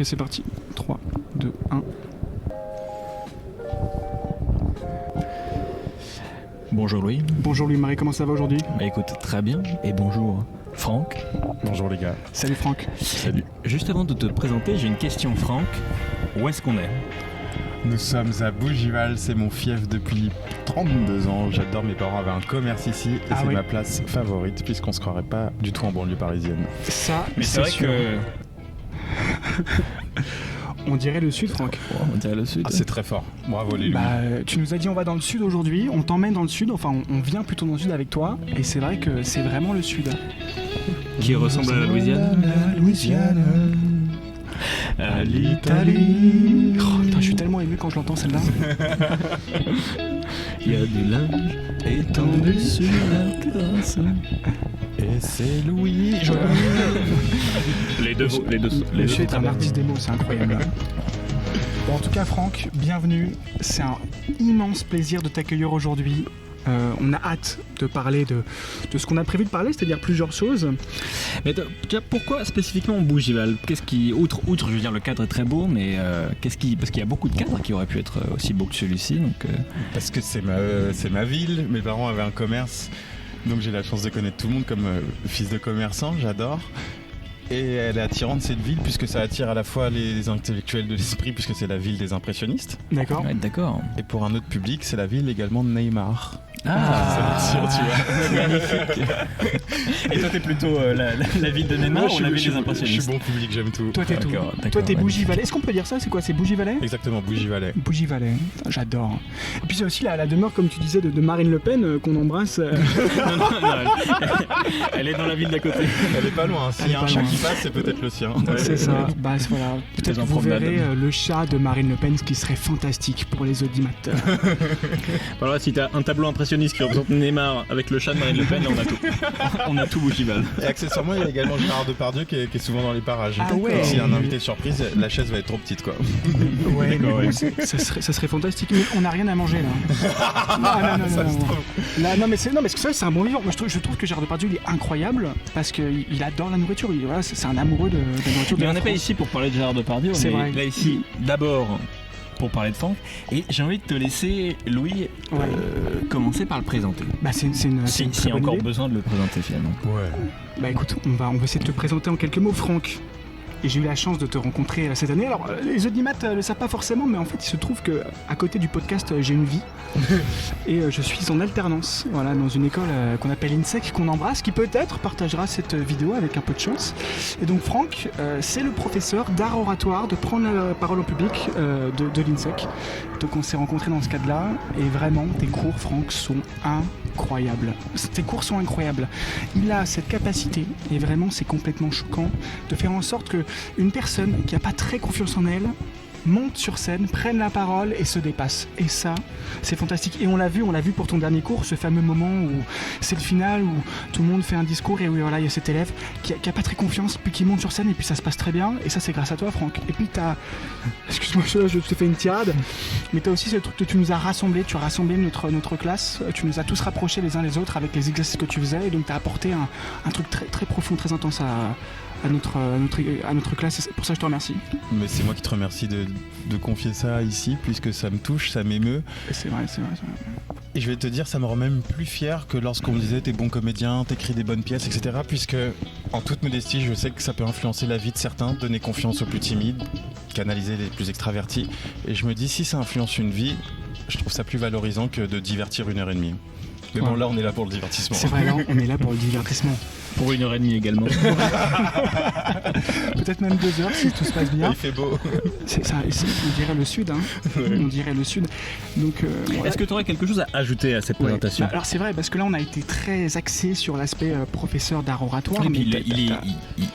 c'est parti. 3, 2, 1. Bonjour Louis. Bonjour Louis-Marie, comment ça va aujourd'hui ? Bah écoute, très bien. Et bonjour Franck. Bonjour les gars. Salut Franck. Salut. Juste avant de te présenter, j'ai une question Franck. Où est-ce qu'on est ? Nous sommes à Bougival, c'est mon fief depuis 32 ans. J'adore, mes parents avaient un commerce ici et c'est ma place favorite puisqu'on se croirait pas du tout en banlieue parisienne. Ça, mais c'est vrai sûr. que... On dirait le sud, Franck. Oh, on dirait le sud. Ah, c'est très fort. Bravo les Louis. Tu nous as dit on va dans le sud aujourd'hui, on t'emmène dans le sud, enfin on vient plutôt dans le sud avec toi, et c'est vrai que c'est vraiment le sud. Qui ressemble à la Louisiane. La Louisiane. À l'Italie. Oh, putain, je suis tellement ému quand je l'entends celle-là. Il y a du linge étendu sur la terrasse. Et c'est Louis. Les deux. Le sud est un artiste des mots, c'est incroyable. Bon, en tout cas, Franck, bienvenue. C'est un immense plaisir de t'accueillir aujourd'hui. On a hâte de parler de ce qu'on a prévu de parler, c'est-à-dire plusieurs choses. Mais déjà, pourquoi spécifiquement Bougival ? Qu'est-ce qui, outre, je veux dire, le cadre est très beau, mais parce qu'il y a beaucoup de cadres qui auraient pu être aussi beaux que celui-ci, donc. Parce que c'est ma ville. Mes parents avaient un commerce, donc j'ai la chance de connaître tout le monde comme fils de commerçant. J'adore. Et elle est attirante cette ville puisque ça attire à la fois les intellectuels de l'esprit puisque c'est la ville des impressionnistes. D'accord. Ouais, d'accord. Et pour un autre public, c'est la ville également de Neymar. Ah, tu vois. Magnifique. Et toi, t'es plutôt la ville de Neymar ou la ville des impressionnistes ? Je suis bon public, j'aime tout. Toi, t'es tout. D'accord, Toi, t'es Bougivalais. Est-ce qu'on peut dire ça ? C'est quoi ? C'est Bougivalais ? Exactement, Bougivalais. Bougivalais, j'adore. Et puis c'est aussi la demeure, comme tu disais, de Marine Le Pen qu'on embrasse. Non, elle est dans la ville d'à côté. Elle est pas loin. S'il y a un chat qui passe, c'est peut-être le sien. C'est ça. Bah voilà. Peut-être que vous verrez le chat de Marine Le Pen, ce qui serait fantastique pour les audimateurs. Voilà, si t'as un tableau impressionniste qui représente Neymar avec le chat de Marine Le Pen, on a tout. On a tout Bougival. Et accessoirement, il y a également Gérard Depardieu qui est souvent dans les parages. Ah ouais. S'il y a un invité surprise, la chaise va être trop petite, quoi. Ouais, mais bon, ça serait fantastique. Mais on n'a rien à manger là. Non. Là, non, mais parce que ça, c'est un bon vivant. Moi, je trouve que Gérard Depardieu, il est incroyable parce qu'il adore la nourriture. Voilà, c'est un amoureux de la nourriture. Mais on n'est pas ici pour parler de Gérard Depardieu. C'est vrai. Là ici, d'abord pour parler de Franck. Et j'ai envie de te laisser, Louis, commencer par le présenter. Bah, c'est une S'il y a encore besoin de le présenter finalement. Ouais. Bah écoute, on va essayer de te présenter en quelques mots, Franck. Et j'ai eu la chance de te rencontrer cette année. Alors, les audimates ne le savent pas forcément, mais en fait, il se trouve qu'à côté du podcast, j'ai une vie. Et je suis en alternance, voilà, dans une école qu'on appelle l'INSEC, qu'on embrasse, qui peut-être partagera cette vidéo avec un peu de chance. Et donc, Franck, c'est le professeur d'art oratoire, de prendre la parole au public de l'INSEC. Donc, on s'est rencontrés dans ce cadre-là. Et vraiment, tes cours, Franck, sont incroyables. Tes cours sont incroyables. Il a cette capacité, et vraiment, c'est complètement choquant, de faire en sorte que une personne qui n'a pas très confiance en elle monte sur scène, prenne la parole et se dépasse. Et ça, c'est fantastique. Et on l'a vu pour ton dernier cours, ce fameux moment où c'est le final, où tout le monde fait un discours et où voilà, il y a cet élève qui a pas très confiance, puis qui monte sur scène et puis ça se passe très bien. Et ça, c'est grâce à toi, Franck. Et puis excuse-moi, je te fais une tirade, mais t'as aussi ce truc que tu nous as rassemblés, tu as rassemblé notre classe, tu nous as tous rapprochés les uns les autres avec les exercices que tu faisais, et donc t'as apporté un truc très, très profond, très intense à notre classe, et pour ça je te remercie. Mais c'est moi qui te remercie de confier ça ici, puisque ça me touche, ça m'émeut. Et c'est vrai. Et je vais te dire, ça me rend même plus fier que lorsqu'on me disait t'es bon comédien, t'écris des bonnes pièces, etc. Puisque, en toute modestie, je sais que ça peut influencer la vie de certains, donner confiance aux plus timides, canaliser les plus extravertis. Et je me dis, si ça influence une vie, je trouve ça plus valorisant que de divertir 1h30. Mais bon, là, on est là pour le divertissement. C'est vrai, là, on est là pour le divertissement. Pour 1h30 également. Peut-être même 2 heures si tout se passe bien. Il fait beau. C'est ça, on dirait le sud, hein. Ouais. On dirait le sud. Donc, est-ce que tu aurais quelque chose à ajouter à cette présentation ? Alors c'est vrai, parce que là on a été très axé sur l'aspect professeur d'art oratoire. Oui, mais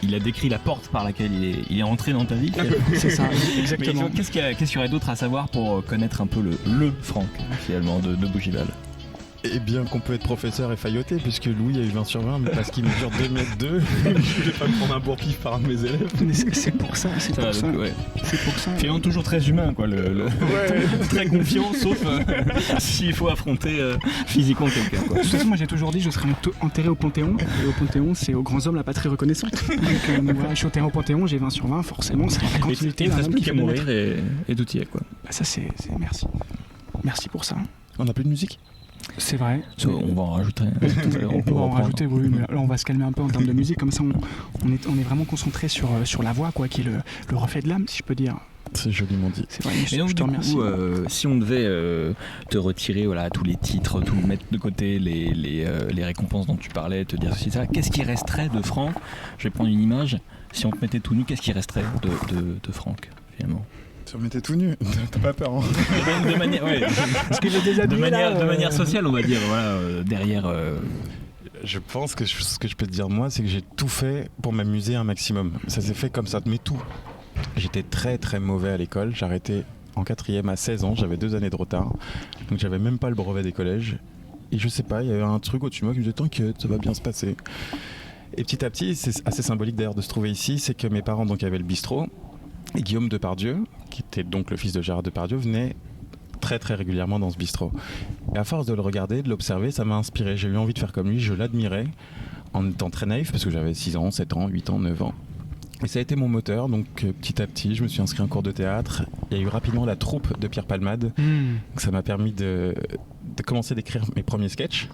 il a décrit la porte par laquelle il est entré dans ta vie. C'est ça, exactement. Mais qu'est-ce qu'il y aurait d'autre à savoir pour connaître un peu le Franck, finalement, de Bougival ? Et bien qu'on peut être professeur et failloter, puisque Louis a eu 20 sur 20, mais parce qu'il mesure 2 mètres 2, je vais pas me prendre un bourre-pif par un de mes élèves. Mais c'est pour ça, c'est pour ça. Ouais. C'est pour ça. Finalement, toujours très humain, quoi. Très confiant, sauf s'il faut affronter physiquement quelqu'un, quoi. De toute façon, moi j'ai toujours dit je serais enterré au Panthéon. Et au Panthéon, c'est aux grands hommes la patrie reconnaissante. Donc voilà, je suis enterré au Panthéon, j'ai 20 sur 20, forcément, c'est la continuité. Il ne d'un reste homme plus qui qu'à fait mourir et tout y est, quoi. Bah, ça, c'est merci. Merci pour ça. On n'a plus de musique ? C'est vrai. On va en rajouter. Tout à l'heure, on peut On va en reprendre. rajouter, oui, mais là on va se calmer un peu en termes de musique, comme ça on est vraiment concentré sur la voix, quoi, qui est le reflet de l'âme, si je peux dire. C'est joliment dit. C'est vrai, Et donc, je te remercie. coup, si on devait te retirer tous les titres, tout mettre de côté, les récompenses dont tu parlais, te dire ceci, ça, qu'est-ce qui resterait de Franck ? Je vais prendre une image. Si on te mettait tout nu, qu'est-ce qui resterait de Franck, finalement ? Tu remettais tout nu, t'as pas peur, hein ? De manière, ouais, Parce que de manière sociale, on va dire, voilà, derrière. Je pense que ce que je peux te dire, moi, c'est que j'ai tout fait pour m'amuser un maximum. Ça s'est fait comme ça, mais tout. J'étais très très mauvais à l'école, j'ai arrêté en 4e à 16 ans, j'avais 2 années de retard, donc j'avais même pas le brevet des collèges. Et je sais pas, il y avait un truc au-dessus de moi qui me disait t'inquiète, ça va bien se passer. Et petit à petit, c'est assez symbolique d'ailleurs de se trouver ici, c'est que mes parents donc avaient le bistrot, et Guillaume Depardieu, qui était donc le fils de Gérard Depardieu, venait très très régulièrement dans ce bistrot. Et à force de le regarder, de l'observer, ça m'a inspiré. J'ai eu envie de faire comme lui, je l'admirais en étant très naïf parce que j'avais 6 ans, 7 ans, 8 ans, 9 ans. Et ça a été mon moteur, donc petit à petit, je me suis inscrit en cours de théâtre. Il y a eu rapidement la troupe de Pierre Palmade. Donc ça m'a permis de commencer d'écrire mes premiers sketchs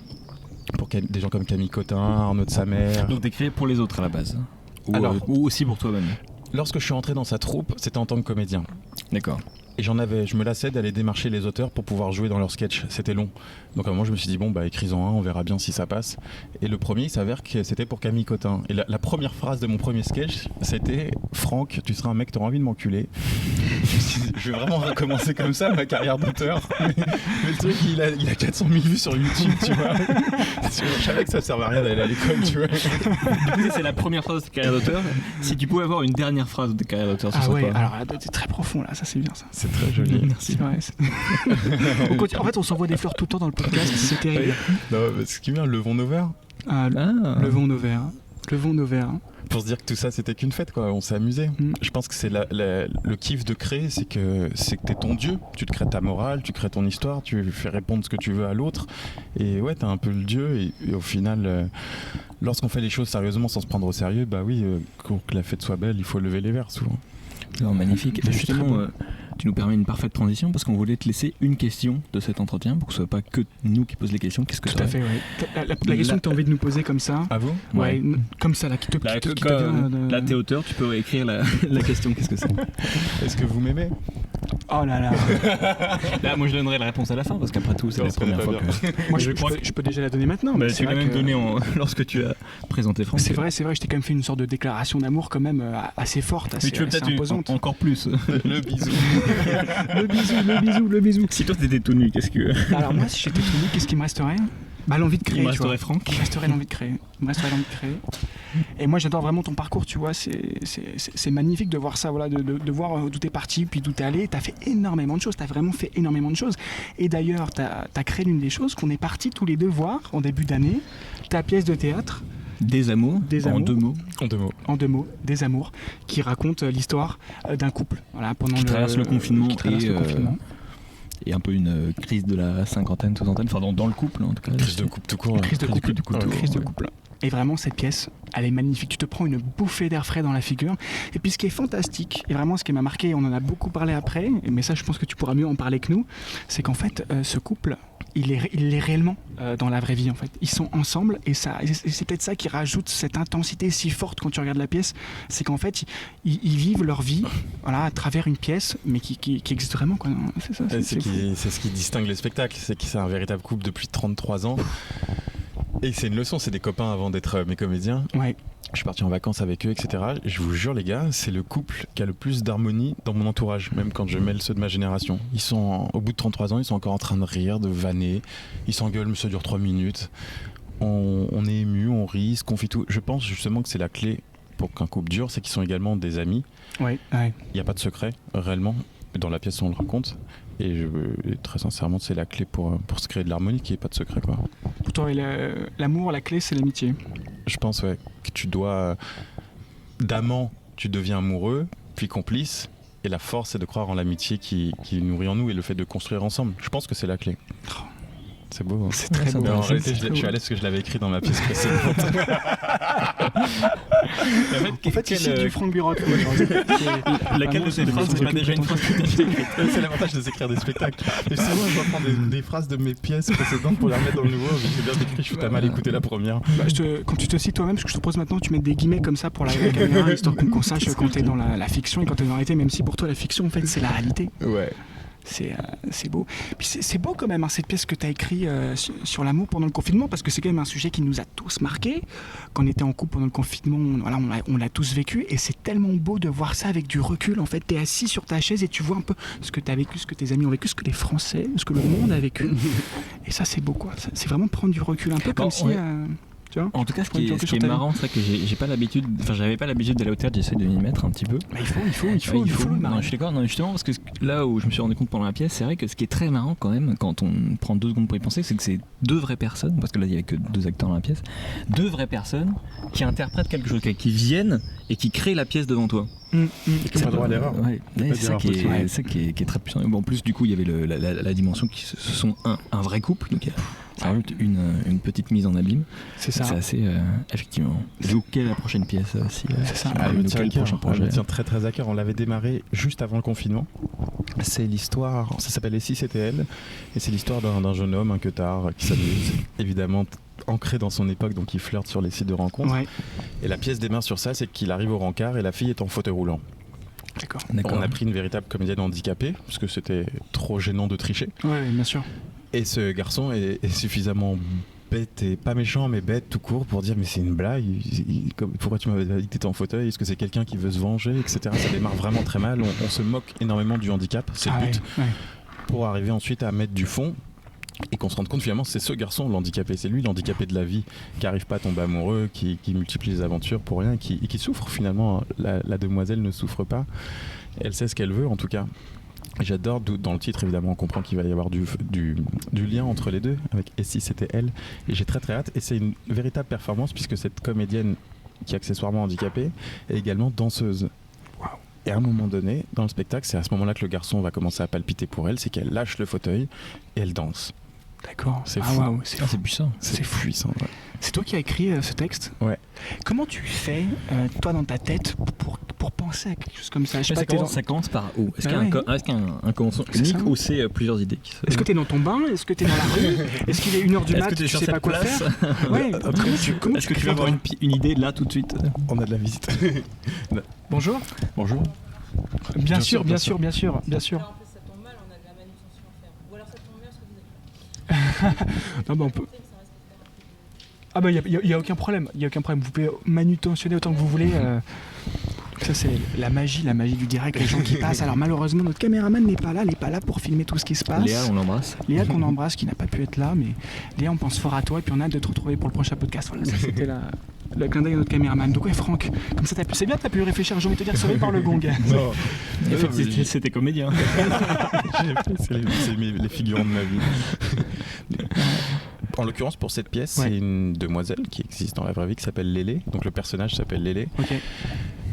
pour des gens comme Camille Cotin, Arnaud de Samer. Donc d'écrire pour les autres à la base. Ou aussi pour toi-même. Lorsque je suis entré dans sa troupe, c'était en tant que comédien. D'accord. Et je me lassais d'aller démarcher les auteurs pour pouvoir jouer dans leurs sketchs. C'était long. Donc à un moment, je me suis dit, écris-en un, on verra bien si ça passe. Et le premier, il s'avère que c'était pour Camille Cotin. Et la première phrase de mon premier sketch, c'était « Franck, tu seras un mec, t'auras envie de m'enculer ». Je vais vraiment recommencer comme ça ma carrière d'auteur. Mais le truc, il a 400 000 vues sur YouTube, tu vois. Je savais que ça servait à rien d'aller à l'école, tu vois. Du coup, c'est la première phrase de ta carrière d'auteur. Si tu pouvais avoir une dernière phrase de ta carrière d'auteur, ce serait quoi ? Alors là, c'est très profond là, ça c'est bien ça. C'est très joli. Merci. Ouais, en fait, on s'envoie des fleurs tout le temps dans le podcast, c'est terrible. Non, ce qui est bien, levons nos verres. Levons nos verres. Levons nos verres. Pour se dire que tout ça c'était qu'une fête, quoi. On s'est amusé. Je pense que c'est le kiff de créer, c'est que t'es ton dieu. Tu te crées ta morale, tu crées ton histoire, tu fais répondre ce que tu veux à l'autre. Et ouais, t'es un peu le dieu. Et au final, lorsqu'on fait les choses sérieusement sans se prendre au sérieux, pour que la fête soit belle, il faut lever les verres souvent. Non, magnifique. Justement, tu nous permets une parfaite transition parce qu'on voulait te laisser une question de cet entretien pour que ce soit pas que nous qui pose les questions. Qu'est-ce que Tout à fait, ouais. La question que tu as envie de nous poser comme ça. À vous ? Ouais, comme ça, là, qui te vient. Là, t'es auteur, tu peux écrire la question. Qu'est-ce que c'est ? Est-ce que vous m'aimez ? Oh là là. Là, moi je donnerai la réponse à la fin parce qu'après tout, c'est la première fois que. Moi, je peux déjà la donner maintenant. Mais tu l'as même donné lorsque tu as présenté Franck. C'est vrai, je t'ai quand même fait une sorte de déclaration d'amour quand même assez forte, assez, mais tu veux peut-être imposante. Encore plus. Le bisou. le bisou. Si toi t'étais tout nu, qu'est-ce que. Alors moi, si j'étais tout nu, qu'est-ce qui me resterait ? L'envie de créer. Il me resterait Franck. Il me resterait l'envie de créer. Et moi, j'adore vraiment ton parcours, tu vois. C'est magnifique de voir ça, voilà, de voir d'où t'es parti, puis d'où t'es allé. T'as fait énormément de choses. T'as vraiment fait énormément de choses. Et d'ailleurs, t'as créé l'une des choses qu'on est partis tous les deux voir en début d'année. Ta pièce de théâtre. Des amours. En 2 mots. En 2 mots. Des amours, qui raconte l'histoire d'un couple. Voilà, pendant qui traverse le confinement. Et un peu une crise de la cinquantaine, soixantaine, enfin dans le couple en tout cas. Crise de couple tout court. Crise de couple. Et vraiment, cette pièce, elle est magnifique. Tu te prends une bouffée d'air frais dans la figure. Et puis, ce qui est fantastique, et vraiment ce qui m'a marqué, on en a beaucoup parlé après, mais ça, je pense que tu pourras mieux en parler que nous, c'est qu'en fait, ce couple, il est réellement dans la vraie vie, en fait. Ils sont ensemble, et c'est peut-être ça qui rajoute cette intensité si forte quand tu regardes la pièce, c'est qu'en fait, ils vivent leur vie, voilà, à travers une pièce, mais qui existe vraiment, quoi. C'est ça. C'est ce qui distingue les spectacles, c'est que c'est un véritable couple depuis 33 ans. Et c'est une leçon, c'est des copains avant d'être mes comédiens. Ouais. Je suis parti en vacances avec eux, etc. Je vous jure, les gars, c'est le couple qui a le plus d'harmonie dans mon entourage, même quand je mêle ceux de ma génération. Ils sont, au bout de 33 ans, ils sont encore en train de rire, de vanner. Ils s'engueulent, mais ça dure 3 minutes. On est ému, on rit, on se confie tout. Je pense justement que c'est la clé pour qu'un couple dure, c'est qu'ils sont également des amis. Ouais. Il n'y a pas de secret, réellement. Dans la pièce, on le raconte. Et très sincèrement, c'est la clé pour se créer de l'harmonie, qui n'est pas de secret, quoi. Pour toi, l'amour, la clé, c'est l'amitié. Je pense, ouais, que tu dois... d'amant, tu deviens amoureux, puis complice. Et la force, c'est de croire en l'amitié qui nourrit en nous et le fait de construire ensemble. Je pense que c'est la clé. C'est beau. Hein. C'est très beau. Mais en réalité, je suis à l'aise parce que je l'avais écrit dans ma pièce précédente. En fait, ici, du Franck Buroc. Laquelle de ces phrases, c'est pas déjà une phrase que tu as écrite? C'est l'avantage de s'écrire des spectacles. Et souvent, je reprends des phrases de mes pièces précédentes pour les remettre dans le nouveau. J'ai bien écrit, je t'ai mal écouté la première. Quand tu te cites toi-même, ce que je te propose maintenant, tu mets des guillemets comme ça pour la caméra, histoire qu'on sache quand t'es dans la fiction et quand t'es dans la réalité, même si pour toi, la fiction, en fait, c'est la réalité. Ouais. C'est beau. Puis c'est beau quand même, hein, cette pièce que tu as écrite sur l'amour pendant le confinement, parce que c'est quand même un sujet qui nous a tous marqués. Quand on était en couple pendant le confinement, voilà, on l'a tous vécu, et c'est tellement beau de voir ça avec du recul. En fait, tu es assis sur ta chaise et tu vois un peu ce que tu as vécu, ce que tes amis ont vécu, ce que les Français, ce que le monde a vécu. Et ça, c'est beau, quoi. C'est vraiment prendre du recul, un peu comme si... En tout cas, ce qui est marrant, c'est que j'avais pas l'habitude d'aller au théâtre, j'essaie de m'y mettre un petit peu. Bah, il faut. Non, je suis d'accord, justement, parce que là où je me suis rendu compte pendant la pièce, c'est vrai que ce qui est très marrant quand même, quand on prend 2 secondes pour y penser, c'est que c'est 2 vraies personnes, parce que là il y avait que 2 acteurs dans la pièce, 2 vraies personnes qui interprètent quelque chose, qui viennent et qui créent la pièce devant toi. Qui n'a pas droit à l'erreur. C'est ça qui est très puissant. Bon, en plus, du coup, il y avait la dimension qui ce sont un vrai couple, donc ça rajoute une petite mise en abîme. C'est ça. C'est assez, effectivement. Du quelle est la prochaine pièce c'est ça. Le prochain projet. Tient très très à cœur. On l'avait démarré juste avant le confinement. C'est l'histoire, ça s'appelle Et si c'était elle, et c'est l'histoire d'un jeune homme, un queutard, qui s'amuse, évidemment ancré dans son époque, donc il flirte sur les sites de rencontres. Ouais. Et la pièce démarre sur ça, c'est qu'il arrive au rencard et la fille est en fauteuil roulant. D'accord. On a pris une véritable comédienne handicapée, parce que c'était trop gênant de tricher. Ouais, bien sûr. Et ce garçon est suffisamment bête, et pas méchant, mais bête tout court, pour dire mais c'est une blague, pourquoi tu m'avais dit que t'étais en fauteuil, est-ce que c'est quelqu'un qui veut se venger, etc. Ça démarre vraiment très mal, on se moque énormément du handicap, c'est le but, pour arriver ensuite à mettre du fond. Et qu'on se rende compte finalement c'est ce garçon l'handicapé, c'est lui l'handicapé de la vie, qui n'arrive pas à tomber amoureux, qui multiplie les aventures pour rien, et qui souffre finalement. La demoiselle ne souffre pas, elle sait ce qu'elle veut en tout cas. Et j'adore, dans le titre évidemment on comprend qu'il va y avoir du lien entre les deux, avec Et si c'était elle, et j'ai très très hâte, et c'est une véritable performance puisque cette comédienne qui est accessoirement handicapée est également danseuse. Et à un moment donné, dans le spectacle, c'est à ce moment-là que le garçon va commencer à palpiter pour elle, c'est qu'elle lâche le fauteuil et elle danse. D'accord. C'est fou. Wow, c'est puissant. C'est puissant. Ouais. C'est toi qui as écrit ce texte ? Ouais. Comment tu fais, toi, dans ta tête, pour penser à quelque chose comme ça ? Ça commence par où ? Est-ce qu'il y a un commencement unique ou c'est plusieurs idées qui se... Est-ce que tu es dans ton bain ? Est-ce que tu es dans la rue ? Est-ce qu'il est 1h du mat, tu sais pas quoi faire ? Ouais. Comment Est-ce que tu veux avoir une idée là tout de suite ? On a de la visite. Bonjour. Bonjour. Bien sûr. Alors, en plus, ça tombe mal, on a de la manutention à faire. Ou alors ça tombe bien parce que vous êtes là. Non, bah on peut. Ah bah il y a aucun problème. Vous pouvez manutentionner autant que vous voulez. Ça c'est la magie du direct, les gens qui passent. Alors malheureusement notre caméraman n'est pas là pour filmer tout ce qui se passe. Léa, on l'embrasse. Léa qu'on embrasse, qui n'a pas pu être là, mais Léa on pense fort à toi et puis on a hâte de te retrouver pour le prochain podcast. Voilà, ça c'était le clin d'œil à notre caméraman. Donc ouais Franck, comme ça c'est bien, t'as pu réfléchir, j'ai envie de te dire sauvé par le gong. Non. C'était comédien. C'est les figurants de ma vie. En l'occurrence, pour cette pièce, c'est une demoiselle qui existe dans la vraie vie qui s'appelle Lélé. Donc le personnage s'appelle Lélé. Okay.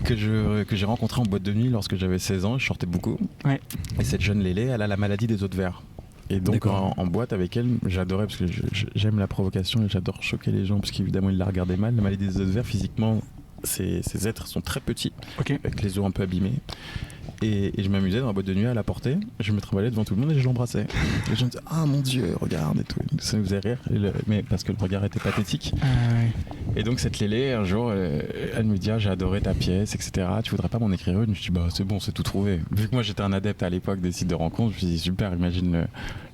Que j'ai rencontré en boîte de nuit lorsque j'avais 16 ans et je sortais beaucoup. Ouais. Et cette jeune Lélé, elle a la maladie des os de verre. Et donc en boîte avec elle, j'adorais parce que j'aime la provocation et j'adore choquer les gens parce qu'évidemment ils la regardaient mal. La maladie des os de verre, physiquement, ces êtres sont très petits, avec les os un peu abîmés. Et je m'amusais dans la boîte de nuit à la porter, je me trimballais devant tout le monde et je l'embrassais. Les gens disaient ah mon Dieu, regarde et tout. Ça nous faisait rire, mais parce que le regard était pathétique. Et donc cette Lélé, un jour, elle me dit ah, j'ai adoré ta pièce, etc. Tu voudrais pas m'en écrire une ? Je me suis dit bah c'est bon, c'est tout trouvé. Vu que moi j'étais un adepte à l'époque des sites de rencontres, je me suis dit super, imagine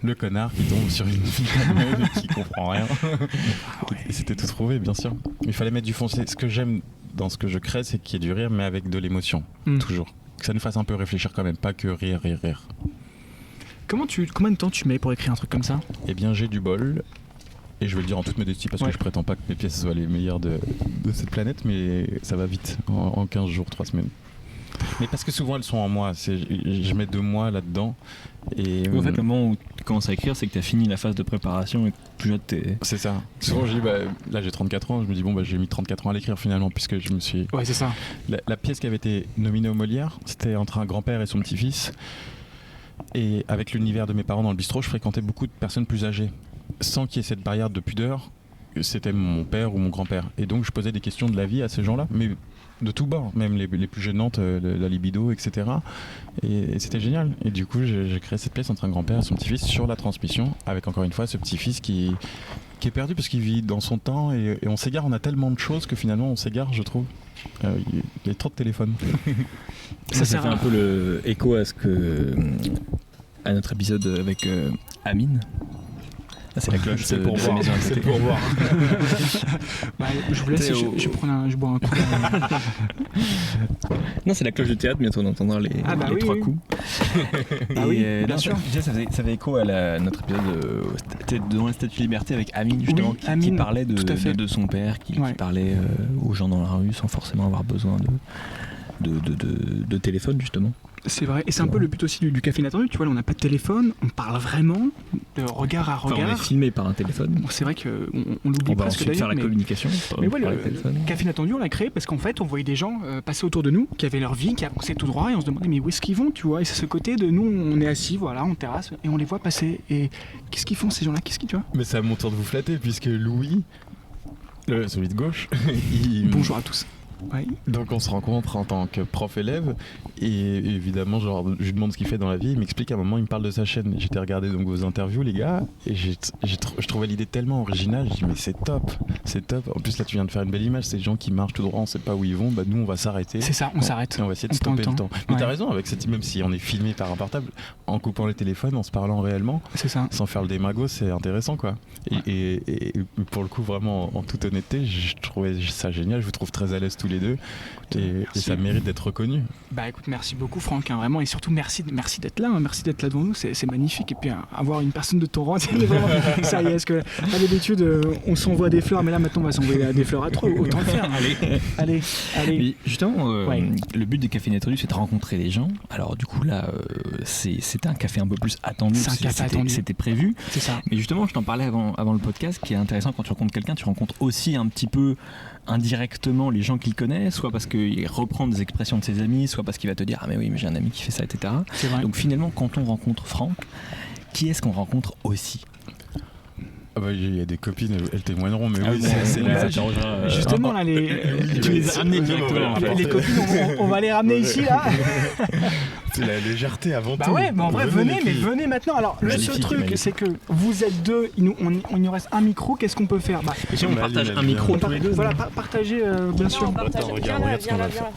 le connard qui tombe sur une fille qui comprend rien. Et c'était tout trouvé, bien sûr. Il fallait mettre du foncé. Ce que j'aime dans ce que je crée, c'est qu'il y ait du rire, mais avec de l'émotion, toujours. Que ça nous fasse un peu réfléchir quand même, pas que rire. Combien de temps tu mets pour écrire un truc comme ça ? Eh bien j'ai du bol, et je vais le dire en toute modestie parce que je prétends pas que mes pièces soient les meilleures de cette planète, mais ça va vite, en 15 jours, 3 semaines. Mais parce que souvent elles sont en moi, je mets 2 mois là-dedans. Et En fait, le moment où tu commences à écrire, c'est que tu as fini la phase de préparation et que déjà t'es. c'est ça. Souvent je dis, là j'ai 34 ans, je me dis, j'ai mis 34 ans à l'écrire finalement, puisque je me suis. Ouais, c'est ça. La pièce qui avait été nominée au Molière, c'était entre un grand-père et son petit-fils. Et avec l'univers de mes parents dans le bistrot, je fréquentais beaucoup de personnes plus âgées, sans qu'il y ait cette barrière de pudeur. C'était mon père ou mon grand-père. Et donc je posais des questions de la vie à ces gens-là, mais de tout bord, même les plus gênantes, la libido, etc. Et c'était génial. Et du coup, j'ai créé cette pièce entre un grand-père et son petit-fils sur la transmission, avec encore une fois ce petit-fils qui est perdu parce qu'il vit dans son temps et on s'égare. On a tellement de choses que finalement on s'égare, je trouve. Il y a trop de téléphones. Ça fait un peu le écho à notre épisode avec Amine. Ah, c'est la cloche, c'est pour voir. C'est pour voir. Je vous laisse, je bois un coup. Non, c'est la cloche de théâtre, bientôt on entendra les 3 coups. Bien sûr. Ça faisait écho à notre épisode devant la Statue de Liberté avec Amine, justement, qui parlait de son père, qui parlait aux gens dans la rue sans forcément avoir besoin de téléphone, justement. C'est vrai, et c'est un peu le but aussi du Café Inattendu, tu vois, là on n'a pas de téléphone, on parle vraiment de regard à regard. On est filmé par un téléphone. Bon, c'est vrai qu'on l'oublie presque d'ailleurs. Faire la communication. Mais ouais, le Café Inattendu, on l'a créé parce qu'en fait on voyait des gens passer autour de nous, qui avaient leur vie, qui avançaient tout droit, et on se demandait mais où est-ce qu'ils vont, tu vois, et c'est ce côté de nous, on est assis, voilà, en terrasse, et on les voit passer, et qu'est-ce qu'ils font ces gens-là, tu vois. Mais c'est à mon tour de vous flatter, puisque Louis, celui de gauche, Bonjour à tous. Ouais. Donc on se rencontre en tant que prof-élève et évidemment je lui demande ce qu'il fait dans la vie, il m'explique à un moment, il me parle de sa chaîne. J'étais regardé donc vos interviews les gars et je trouvais l'idée tellement originale, je dis mais c'est top. En plus là tu viens de faire une belle image, c'est des gens qui marchent tout droit, on sait pas où ils vont, nous on va s'arrêter. C'est ça, on s'arrête. Et on va essayer de stopper le temps. Mais t'as raison, avec même si on est filmé par un portable, en coupant les téléphones, en se parlant réellement, c'est ça. Sans faire le démago, c'est intéressant quoi. Et pour le coup vraiment en toute honnêteté, je trouvais ça génial, je vous trouve très à l'aise tous les deux. Et ça mérite d'être reconnu. Bah écoute, merci beaucoup Franck, hein, vraiment, et surtout merci d'être là, hein, merci d'être là devant nous, c'est magnifique. Et puis avoir une personne de ton rang, c'est vraiment ça y est, parce que à d'habitude on s'envoie des fleurs, mais là maintenant on va s'envoyer des fleurs à trois, autant le faire. Allez. Mais justement, le but des cafés Inattendu, c'est de rencontrer les gens. Alors du coup là, c'était un café un peu plus attendu, c'était prévu. C'est ça. Mais justement, je t'en parlais avant le podcast, qui est intéressant quand tu rencontres quelqu'un, tu rencontres aussi un petit peu indirectement les gens qu'il connaît, soit parce qu'il reprend des expressions de ses amis, soit parce qu'il va te dire ah mais oui mais j'ai un ami qui fait ça, etc. Donc finalement quand on rencontre Franck, qui est-ce qu'on rencontre aussi? Il y a des copines, elles témoigneront, mais oui, justement là, tu les as ramenées directement. Les copines, on va les ramener ici là. C'est la légèreté avant tout. Bah ouais, mais en vrai, venez maintenant. Alors, le seul truc, c'est que vous êtes deux, il nous reste un micro, qu'est-ce qu'on peut faire? Si on partage un micro tous les deux. Voilà, partagez, bien sûr. Attends, regarde ce qu'on va faire.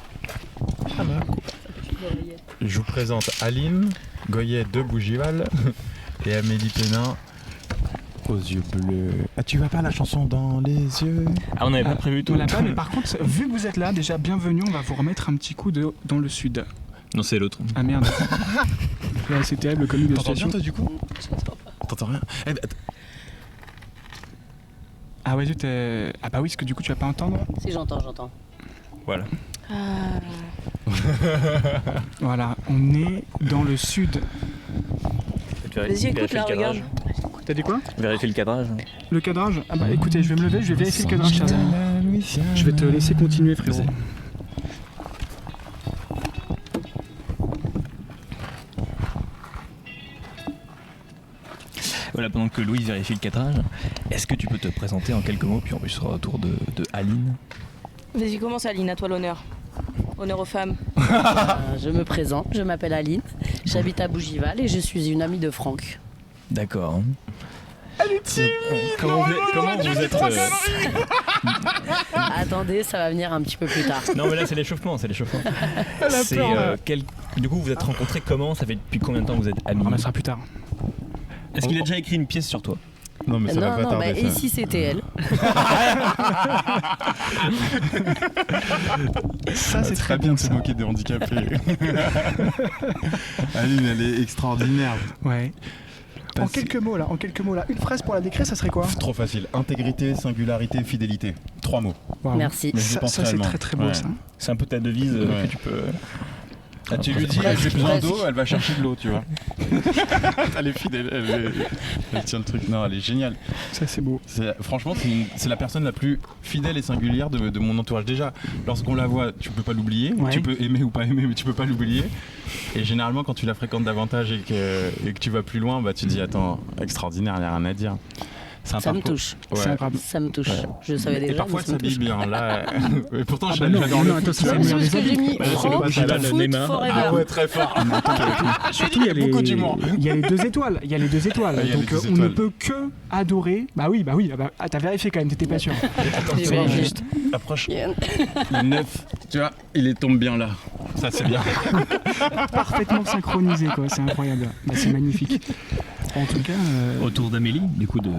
Je vous présente Aline, Goyet de Bougival et Amélie Pénin. Aux yeux bleus. Ah, tu vas pas la chanson dans les yeux? Ah, on n'avait pas prévu tout. On l'a pas, mais par contre, vu que vous êtes là, déjà bienvenue, on va vous remettre un petit coup dans le sud. Non, c'est l'autre. Ah merde. Là, c'est terrible, le comique de situation. T'entends bien, toi, du coup? T'entends rien? Ah ouais, ah bah oui, parce que du coup, tu vas pas entendre? Si, j'entends. Voilà. Voilà, on est dans le sud. Vas-y, écoute, là, regarde. T'as dit quoi? Vérifier le cadrage. Le cadrage? Ah bah écoutez, je vais me lever, je vais vérifier le cadrage, chers amis. Je vais te laisser continuer, frérot. Voilà, pendant que Louis vérifie le cadrage, est-ce que tu peux te présenter en quelques mots, puis on sera autour de Aline? Vas-y, commence Aline, à toi l'honneur. Honneur aux femmes. Je me présente, je m'appelle Aline, j'habite à Bougival et je suis une amie de Franck. D'accord. Elle est timide. Comment vous êtes Attendez, ça va venir un petit peu plus tard. Non mais là c'est l'échauffement. Elle a peur. Du coup vous vous êtes rencontrés comment? Ça fait depuis combien de temps que vous êtes amis? On ramassera plus tard. Est-ce qu'il a déjà écrit une pièce sur toi? Non mais ça va pas tarder. Et si c'était elle? Ça c'est très bien de se moquer des handicapés. Aline, elle est extraordinaire. Ouais. En quelques mots là, une phrase pour la décrire, ça serait quoi? Trop facile. Intégrité, singularité, fidélité. 3 mots. Wow. Merci. Ça c'est très très beau ça. C'est un peu ta devise que tu peux... Ah, tu lui dis, j'ai besoin d'eau, elle va chercher de l'eau, tu vois. Elle est fidèle, elle tient le truc. Non, elle est géniale. Ça, c'est beau. Franchement, c'est la personne la plus fidèle et singulière de mon entourage. Déjà, lorsqu'on la voit, tu peux pas l'oublier. Ouais. Tu peux aimer ou pas aimer, mais tu peux pas l'oublier. Et généralement, quand tu la fréquentes davantage et que tu vas plus loin, bah, tu te dis, attends, extraordinaire, il n'y a rien à dire. Ça me touche. Ouais. C'est incroyable. Ça me touche. Ouais. Je savais déjà. Et parfois, mais ça me touche. s'habille bien. Là, et pourtant, Ah bah non, j'adore non, le attends, foot. c'est la meilleure Parce des que j'ai habits. mis Bah, c'est le Franck, Brésil, foot Neymar. forever. Ah ouais, très fort. Surtout, il y a Beaucoup d'humour. Il y a les 2 étoiles. Il y a les 2 étoiles. Ah, il y a Donc les deux on ne étoiles. peut que adorer. Bah oui. Ah, t'as vérifié quand même, t'étais pas sûr. J'ai vérifié. Approche. Yeah. Le 9, tu vois, il tombe bien là. Ça, c'est bien. Parfaitement synchronisé, quoi. C'est incroyable. Bah, c'est magnifique. En tout cas, Autour d'Amélie, du coup, de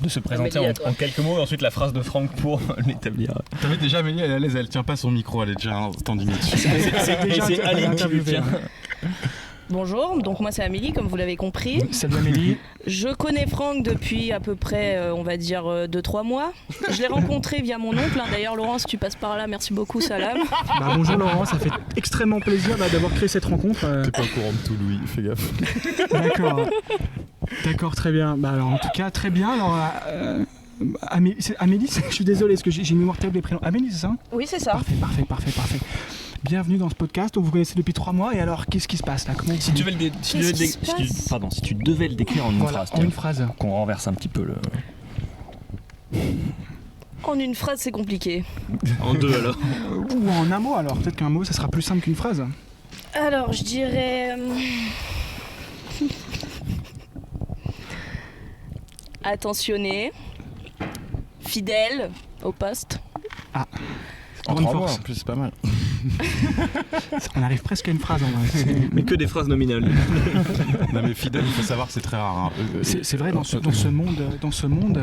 se présenter Amélie, à toi. en quelques mots, et ensuite la phrase de Franck pour l'établir. T'as vu déjà Amélie, elle est à l'aise, elle tient pas son micro, elle est déjà tendue dessus. c'est déjà c'est Aline qui lui interviewé. tient. Bonjour, donc moi c'est Amélie, comme vous l'avez compris. Salut Amélie. Je connais Franck depuis à peu près, on va dire, 2-3 mois. Je l'ai rencontré via mon oncle. D'ailleurs, Laurent, si tu passes par là, merci beaucoup, salam. Bah, bonjour Laurent, ça fait extrêmement plaisir d'avoir créé cette rencontre. T'es pas au courant de tout, Louis, fais gaffe. D'accord. D'accord, très bien. Bah, alors, en tout cas, très bien. Alors, Amélie, je suis désolé, parce que j'ai une mémoire terrible des prénoms. Amélie, c'est ça ? Oui, c'est ça. Parfait. Bienvenue dans ce podcast. Donc, vous connaissez depuis 3 mois. Et alors, qu'est-ce qui se passe là ? Comment Si tu devais le décrire en une Voilà, phrase, en tiens, une phrase. qu'on renverse un petit peu le. En une phrase, c'est compliqué. En 2 alors. Ou en un mot alors. Peut-être qu'un mot, ça sera plus simple qu'une phrase. Alors, je dirais... attentionné, fidèle au poste. En Pour une 3 mois, force. en plus, c'est pas mal. On arrive presque à une phrase en vrai. Mais que des phrases nominales. Non mais fidèle, il faut savoir que c'est très rare. Hein. C'est vrai, dans ce monde.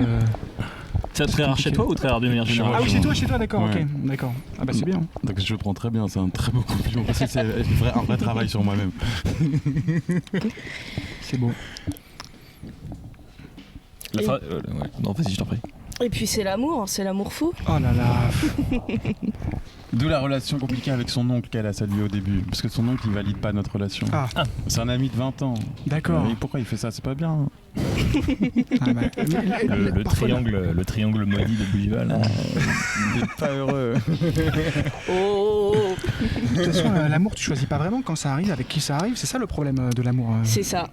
C'est très rare chez toi ou très rare de manière générale? Ah oui, chez toi, d'accord, Ouais. ok, d'accord. Ah bah c'est bien. Donc je le prends très bien, c'est un très beau compliment parce que c'est un vrai travail sur moi-même. C'est beau. La phrase. Ouais. Non, vas-y, je t'en prie. Et puis c'est l'amour fou. Oh là là. D'où la relation compliquée avec son oncle qu'elle a salué au début. Parce que son oncle il valide pas notre relation. Ah. C'est un ami de 20 ans. D'accord. Et pourquoi il fait ça? C'est pas bien. Ah bah, Le triangle maudit de Bougival. Hein. Il est pas heureux. Oh. De toute façon, l'amour, tu choisis pas vraiment quand ça arrive, avec qui ça arrive. C'est ça le problème de l'amour. C'est ça.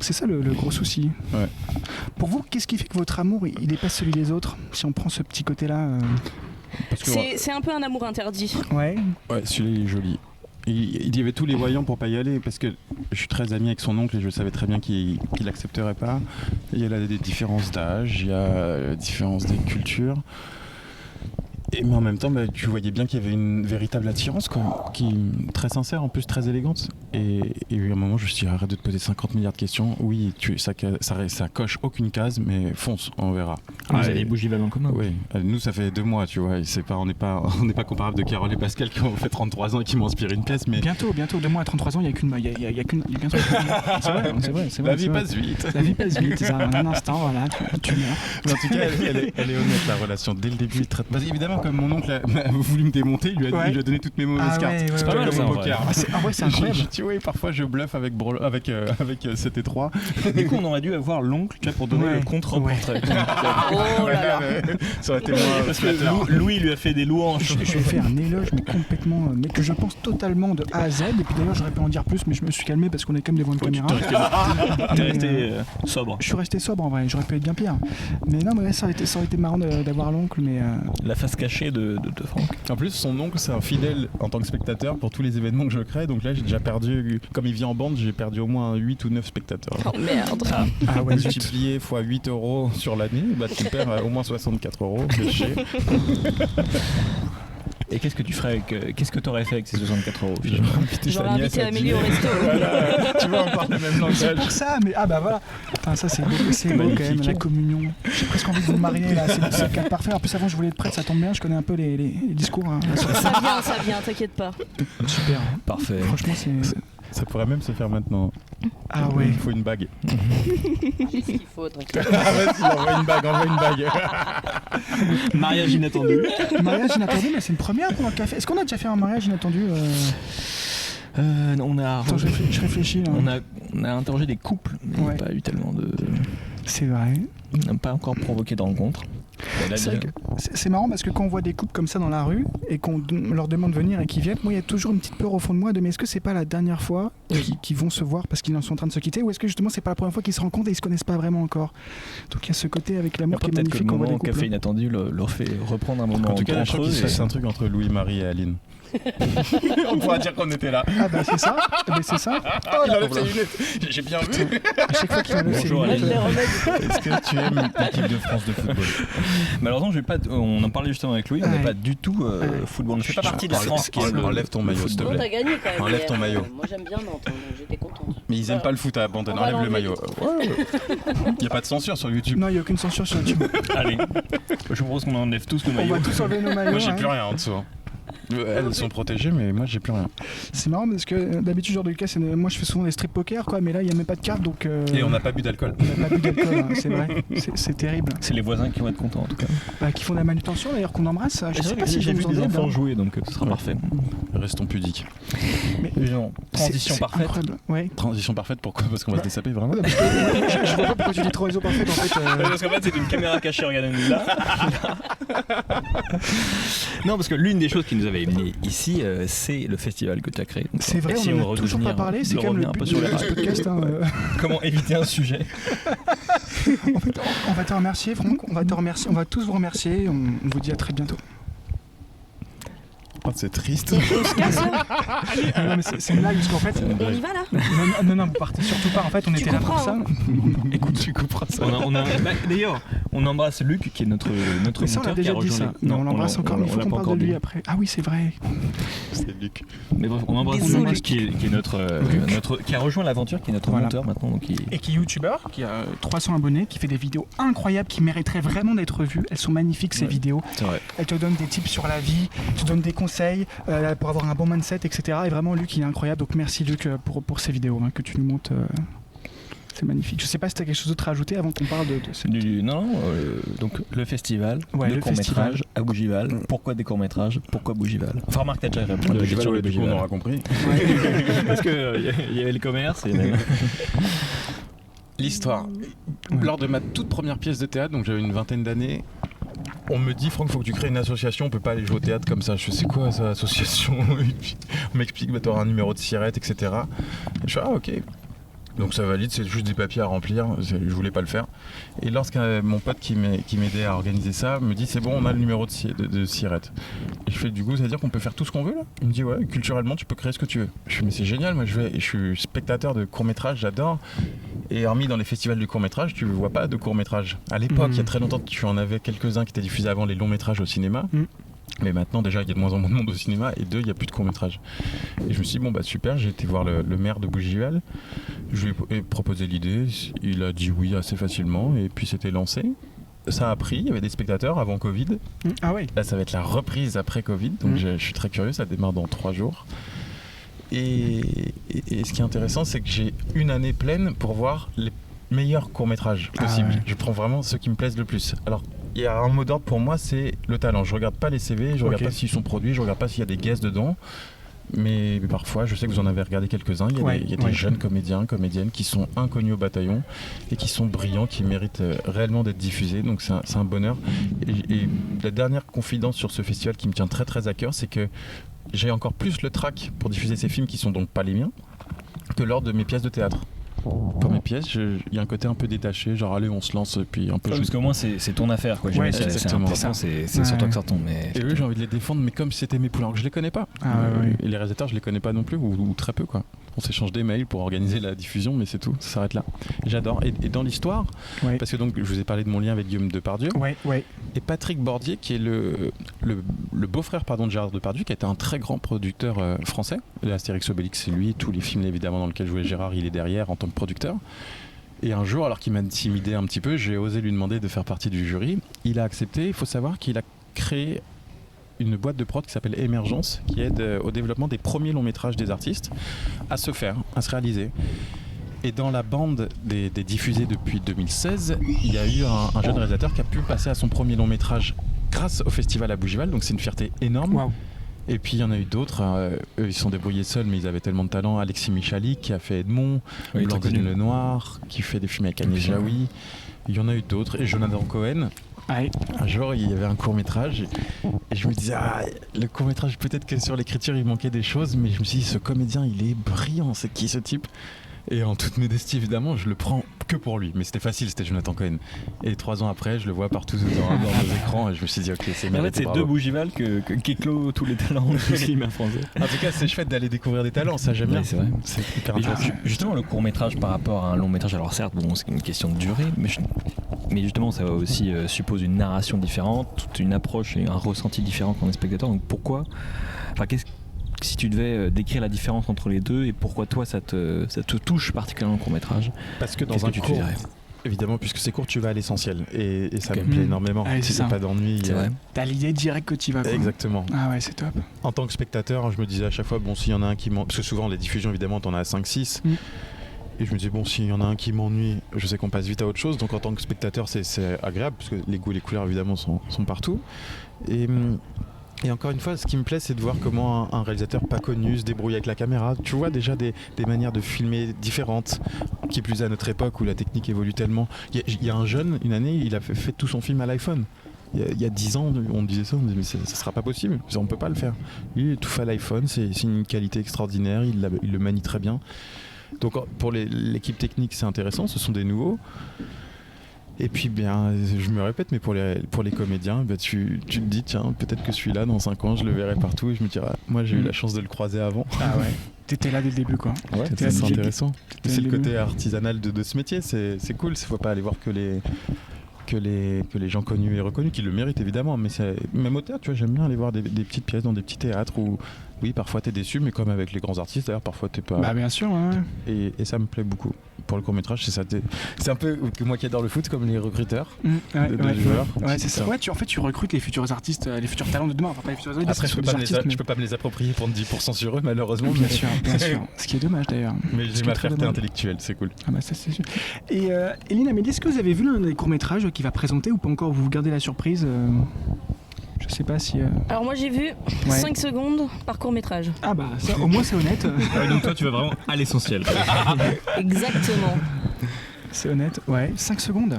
C'est ça le gros souci. Ouais. Pour vous, qu'est-ce qui fait que votre amour, il n'est pas celui des autres? Si on prend ce petit côté-là. Parce que, C'est un peu un amour interdit. Ouais. ouais, celui-là il est joli. Il y avait tous les voyants pour pas y aller parce que je suis très ami avec son oncle et je savais très bien qu'il accepterait pas. Il y a des différences d'âge, il y a différences de culture. Mais en même temps, tu voyais bien qu'il y avait une véritable attirance, quoi, très sincère, en plus très élégante. Et à un moment, je me suis dit, arrête de te poser 50 milliards de questions. Oui, ça coche aucune case, mais fonce, on verra. Vous avez Bougival en commun? Oui, nous ça fait 2 mois, tu vois. On n'est pas comparable de Carole et Pascal qui ont fait 33 ans et qui m'ont inspiré une pièce, mais Bientôt, 2 mois à 33 ans, il y a qu'une. Bientôt. C'est vrai. la vie passe vite. La vie passe vite, ça. En un instant, voilà, tu meurs. Mais en tout cas, elle est honnête, la relation, dès le début. Parce qu'évidemment, comme mon oncle a voulu me démonter, il lui a donné toutes mes mauvaises cartes. Ouais, C'est ouais, pas ouais, comme ça, au en poker. En vrai, c'est incroyable. Tu vois, parfois je bluffe avec 7 et 3. Du coup, on aurait dû avoir l'oncle, tu vois, pour donner Ouais. le contre-portrait. Oh là là. Ça aurait été moins Parce que flatteur. Louis lui a fait des louanges. Je vais faire un éloge, mais complètement. Mais que je pense totalement de A à Z. Et puis d'ailleurs, j'aurais pu en dire plus, mais je me suis calmé parce qu'on est quand même devant une caméra. T'es Mais, resté sobre. Je suis resté sobre en vrai, j'aurais pu être bien pire. Mais non, mais ça aurait été marrant d'avoir l'oncle, mais. La face cachée de Franck. En plus, son oncle, c'est un fidèle en tant que spectateur pour tous les événements que je crée. Donc là, j'ai déjà perdu, comme il vient en bande, j'ai perdu au moins 8 ou 9 spectateurs. Oh merde. Ah ouais, zut. Multiplié x 8 € sur l'année, tu perds au moins 64 €. C'est chier. Et qu'est-ce que tu ferais avec. Qu'est-ce que t'aurais fait avec ces 64 € finalement? J'aurais invité Amélie au resto. Voilà, tu vois, on parle le même C'est langage. pour ça, mais ah bah voilà. Enfin, ça c'est beau quand même, Magnifique. la communion. J'ai presque envie de vous marier là, c'est le cas parfait. En plus avant je voulais être prêtre, ça tombe bien, je connais un peu les discours. Hein. Ça vient, t'inquiète pas. Super. Parfait. Franchement c'est. Ça pourrait même se faire maintenant. Ah ouais. Il faut une bague. J'ai ce qu'il faut, t'inquiète. Ah vas-y, envoie une bague. Mariage inattendu. Mariage inattendu, mais c'est une première pour un café. Est-ce qu'on a déjà fait un mariage inattendu On a Attends, je réfléchis. Là. on a interrogé des couples, mais Ouais. pas eu tellement de. C'est vrai. On n'a pas encore provoqué de rencontre. C'est vrai que c'est marrant parce que quand on voit des couples comme ça dans la rue et qu'on leur demande de venir et qu'ils viennent, moi il y a toujours une petite peur au fond de moi de mais est-ce que c'est pas la dernière fois qu'ils vont se voir parce qu'ils sont en train de se quitter ou est-ce que justement c'est pas la première fois qu'ils se rencontrent et ils se connaissent pas vraiment encore. Donc il y a ce côté avec l'amour qui est peut-être que le magnifique quand on voit des moment couples. Café Inattendu leur fait reprendre un moment En tout cas, la entre chose eux. qui se passe un truc entre Louis-Marie et Aline. On pourra dire qu'on était là. Ah bah c'est ça, c'est ça. Il enlève ses lunettes. J'ai bien vu. À chaque fois qu'il enlève ses Bonjour, lunettes, Aline. Est-ce que tu aimes l'équipe de France de football? Malheureusement, on en parlait justement avec Louis, on n'est Ouais. pas du tout football. On ne fait pas partie de la France qui est le- Enlève ton maillot, s'il te Bon, plaît. t'as gagné quand même. Enlève hier. ton maillot. Moi j'aime bien Nantes, donc j'étais contente. Mais ils aiment pas le foot à abandonner. On va Enlève le l'enlever. maillot. Il n'y a pas de censure sur YouTube. Non, il n'y a aucune censure sur YouTube. Allez, je propose qu'on enlève tous le On maillot. va tous enlever nos maillots. Moi, j'ai hein. plus rien en dessous. Elles sont protégées, mais moi, j'ai plus rien. C'est marrant parce que d'habitude, genre de Lucas, moi je fais souvent des strip poker, quoi, mais là il n'y a même pas de carte donc. Et on n'a pas bu d'alcool. On n'a pas bu d'alcool, hein, c'est vrai. C'est terrible. C'est les voisins qui vont être contents en tout cas. Qui font de la manutention d'ailleurs, qu'on embrasse. Je sais pas si j'ai je vu vous en des ai enfants hein. jouer donc ce sera parfait. Restons pudiques. Genre, transition C'est parfaite. incroyable. Ouais. Transition parfaite, pourquoi? Parce qu'on va se dessaper vraiment. Je vois pas pourquoi tu dis transition parfaite en fait. Parce qu'en fait c'est une caméra cachée, regardez-nous là. Non parce que l'une des choses qui nous avait amené ici c'est le festival que tu as créé. Donc, C'est vrai, si on en a veut toujours pas revenir- parlé, c'est de quand même le revenir un peu but sur de les ce podcast. hein, Comment éviter un sujet. En fait, on va te remercier Franck, on va te remercier, on va tous vous remercier, on vous dit à très bientôt. Oh, c'est triste. Non, mais c'est une blague parce qu'en fait, On y va là non, vous partez surtout pas, en fait on était là pour comprends, ça. Écoute, tu couperas ça. D'ailleurs, on embrasse Luc qui est notre Mais ça on l'a monteur qui déjà a dit rejoint ça, les- mais on l'embrasse encore, mais il faut l'a qu'on pas parle encore de lui dit. après. Ah oui c'est vrai. C'est Luc. Mais bref, on embrasse Bisous, Luc Luc. qui est notre qui a rejoint l'aventure, qui est notre Voilà. monteur maintenant donc Et qui est youtubeur, qui a 300 abonnés, qui fait des vidéos incroyables, qui mériteraient vraiment d'être vues. Elles sont magnifiques ces Ouais. vidéos. c'est vrai. Elle te donne des tips sur la vie, te donne des conseils pour avoir un bon mindset, etc. Et vraiment, Luc, il est incroyable. Donc merci, Luc, pour ces vidéos que tu nous montres. C'est magnifique. Je sais pas si tu as quelque chose d'autre à ajouter avant qu'on parle de cette... Donc le festival Ouais, de le court-métrage à Bougival. Pourquoi des courts-métrages? Pourquoi Bougival? Enfin, remarque, t'as déjà répondu à la question de Du coup, on Bougival. aura compris. Parce qu'il y avait le commerce et... L'histoire. Lors de ma toute première pièce de théâtre, donc j'avais une vingtaine d'années, on me dit, Franck, faut que tu crées une association, on peut pas aller jouer au théâtre comme ça. Je fais, c'est quoi ça, association? Et puis, on m'explique, bah, t'auras un numéro de sirette, etc. Et je fais, ah ok. Donc ça valide, c'est juste des papiers à remplir, je voulais pas le faire. Et lorsque mon pote qui m'aidait à organiser ça me dit, c'est bon, on a le numéro de sirette. Et je fais, du coup, ça veut dire qu'on peut faire tout ce qu'on veut là? Il me dit, ouais, culturellement, tu peux créer ce que tu veux. Je fais, mais c'est génial, moi je suis spectateur de court-métrage, j'adore. Et hormis dans les festivals de court-métrage, tu ne vois pas de court-métrage. À l'époque, il y a très longtemps, tu en avais quelques-uns qui étaient diffusés avant les longs-métrages au cinéma. Mais maintenant, déjà, il y a de moins en moins de monde au cinéma. Et deux, il n'y a plus de court-métrage. Et je me suis dit, bon, bah super, j'ai été voir le maire de Bougival. Je lui ai proposé l'idée. Il a dit oui assez facilement. Et puis, c'était lancé. Ça a pris, il y avait des spectateurs avant Covid. Ah oui. Là, ça va être la reprise après Covid. Donc, je suis très curieux. Ça démarre dans 3 jours. Et ce qui est intéressant, c'est que j'ai une année pleine pour voir les meilleurs courts-métrages possibles. ouais. Je prends vraiment ceux qui me plaisent le plus. Alors, il y a un mot d'ordre pour moi, c'est le talent. Je regarde pas les CV, je regarde Ok. pas s'ils sont produits, je regarde pas s'il y a des guests dedans. Mais parfois, je sais que vous en avez regardé quelques-uns. Il y a des jeunes comédiens, comédiennes qui sont inconnus au bataillon et qui sont brillants, qui méritent réellement d'être diffusés. Donc c'est un bonheur. Et la dernière confidence sur ce festival qui me tient très très à cœur, c'est que j'ai encore plus le trac pour diffuser ces films qui sont donc pas les miens que lors de mes pièces de théâtre. Pour mes pièces, il y a un côté un peu détaché, genre allez on se lance puis un peu. Parce qu'au moins c'est ton affaire quoi. Ouais, C'est exactement important, c'est sur toi que ça retombe. Mais Et eux, j'ai envie de les défendre, mais comme si c'était mes poulains, alors que je les connais pas. Ah ouais. Et les réalisateurs, je les connais pas non plus, ou très peu quoi. On s'échange des mails pour organiser la diffusion, mais c'est tout, ça s'arrête là. J'adore. Et dans l'histoire, Ouais. parce que donc je vous ai parlé de mon lien avec Guillaume Depardieu, Ouais. et Patrick Bordier, qui est le beau-frère de Gérard Depardieu, qui a été un très grand producteur français. Astérix Obélix, c'est lui. Tous les films évidemment dans lesquels jouait Gérard, il est derrière en tant que producteur. Et un jour, alors qu'il m'a intimidé un petit peu, j'ai osé lui demander de faire partie du jury. Il a accepté. Il faut savoir qu'il a créé une boîte de prod qui s'appelle Émergence, qui aide au développement des premiers longs métrages des artistes à se faire, à se réaliser. Et dans la bande des diffusés depuis 2016, il y a eu un jeune réalisateur qui a pu passer à son premier long métrage grâce au festival à Bougival, donc c'est une fierté énorme. Waouh. Et puis il y en a eu d'autres, eux ils se sont débrouillés seuls mais ils avaient tellement de talent. Alexis Michalik qui a fait Edmond, Oui, très Blandine connu. Lenoir qui fait des films avec Agnès Jaoui. Il y en a eu d'autres. Et Jonathan Cohen, Ouais. un jour il y avait un court-métrage et je me disais le court-métrage peut-être que sur l'écriture il manquait des choses mais je me suis dit ce comédien il est brillant, c'est qui ce type? Et en toute modestie évidemment je le prends que pour lui, mais c'était facile, c'était Jonathan Cohen. Et 3 ans après je le vois partout dans nos écrans et je me suis dit ok c'est En fait, mérité, c'est bravo. deux Bougival qui éclot tous les talents du cinéma français. En tout cas c'est chouette d'aller découvrir des talents, ça j'aime bien. Oui, c'est vrai. C'est hyper Mais intéressant. justement, le court-métrage par rapport à un long-métrage, alors certes, bon, c'est une question de durée, mais justement, ça aussi suppose une narration différente, toute une approche et un ressenti différent quand on est spectateur. Donc pourquoi, si tu devais décrire la différence entre les deux et pourquoi toi ça te touche particulièrement le court-métrage, Parce que qu'est-ce dans un que tu te court, dirais? évidemment puisque c'est court tu vas à l'essentiel et ça Ok. me plaît énormément. Ouais, c'est Si t'as ça. pas d'ennui. C'est vrai. T'as l'idée directe que tu vas. Quoi. Exactement. Ah ouais, c'est top. En tant que spectateur, je me disais à chaque fois, bon, s'il y en a un qui m'ennuie, parce que souvent les diffusions, évidemment, t'en as 5-6. Mm. Et je me disais, bon, s'il y en a un qui m'ennuie, je sais qu'on passe vite à autre chose. Donc en tant que spectateur, c'est agréable, parce que les goûts et les couleurs, évidemment, sont partout. Et encore une fois, ce qui me plaît, c'est de voir comment un réalisateur pas connu se débrouille avec la caméra. Tu vois déjà des manières de filmer différentes, qui plus à notre époque où la technique évolue tellement. Il y a un jeune, une année, il a fait tout son film à l'iPhone. Il y a 10 ans, on disait ça, on disait mais ça sera pas possible, on peut pas le faire. Lui, il tout fait à l'iPhone, c'est une qualité extraordinaire, il le manie très bien. Donc pour l'équipe technique, c'est intéressant, ce sont des nouveaux. Et puis bien, je me répète, mais pour les comédiens, tu te dis tiens, peut-être que celui-là, dans 5 ans, je le verrai partout et je me dirai, moi j'ai eu la chance de le croiser avant. Ah ouais. T'étais là dès le début, quoi. Ouais, T'étais c'est là, intéressant. t'étais C'est là le dès le côté artisanal de ce métier, c'est cool, il faut pas aller voir que les gens connus et reconnus, qui le méritent évidemment, mais même au théâtre, tu vois, j'aime bien aller voir des petites pièces dans des petits théâtres où, oui, parfois t'es déçu, mais comme avec les grands artistes, d'ailleurs, parfois t'es pas... Bah bien sûr, ouais. Et ça me plaît beaucoup. Pour le court-métrage, c'est ça. C'est un peu que moi qui adore le foot, comme les recruteurs Ouais, de joueurs. Ouais, c'est ça. Ouais, en fait, tu recrutes les futurs artistes, les futurs talents de demain. Enfin, pas les futurs artistes, Après, parce que ce sont des artistes, je peux pas me les approprier pour 10% sur eux, malheureusement. Bien sûr, bien sûr. Ce qui est dommage d'ailleurs. Mais Ce j'ai qui est ma très fierté dommage. intellectuelle, c'est cool. Ah bah ça c'est sûr. Et Eline Amélie, est-ce que vous avez vu l'un des courts-métrages qu'il va présenter ou pas encore? Vous gardez la surprise Je sais pas si... Alors moi j'ai vu 5 secondes par court-métrage. Ah bah ça, au moins c'est honnête. Donc toi, tu vas vraiment à l'essentiel. Exactement. C'est honnête. Ouais, 5 secondes.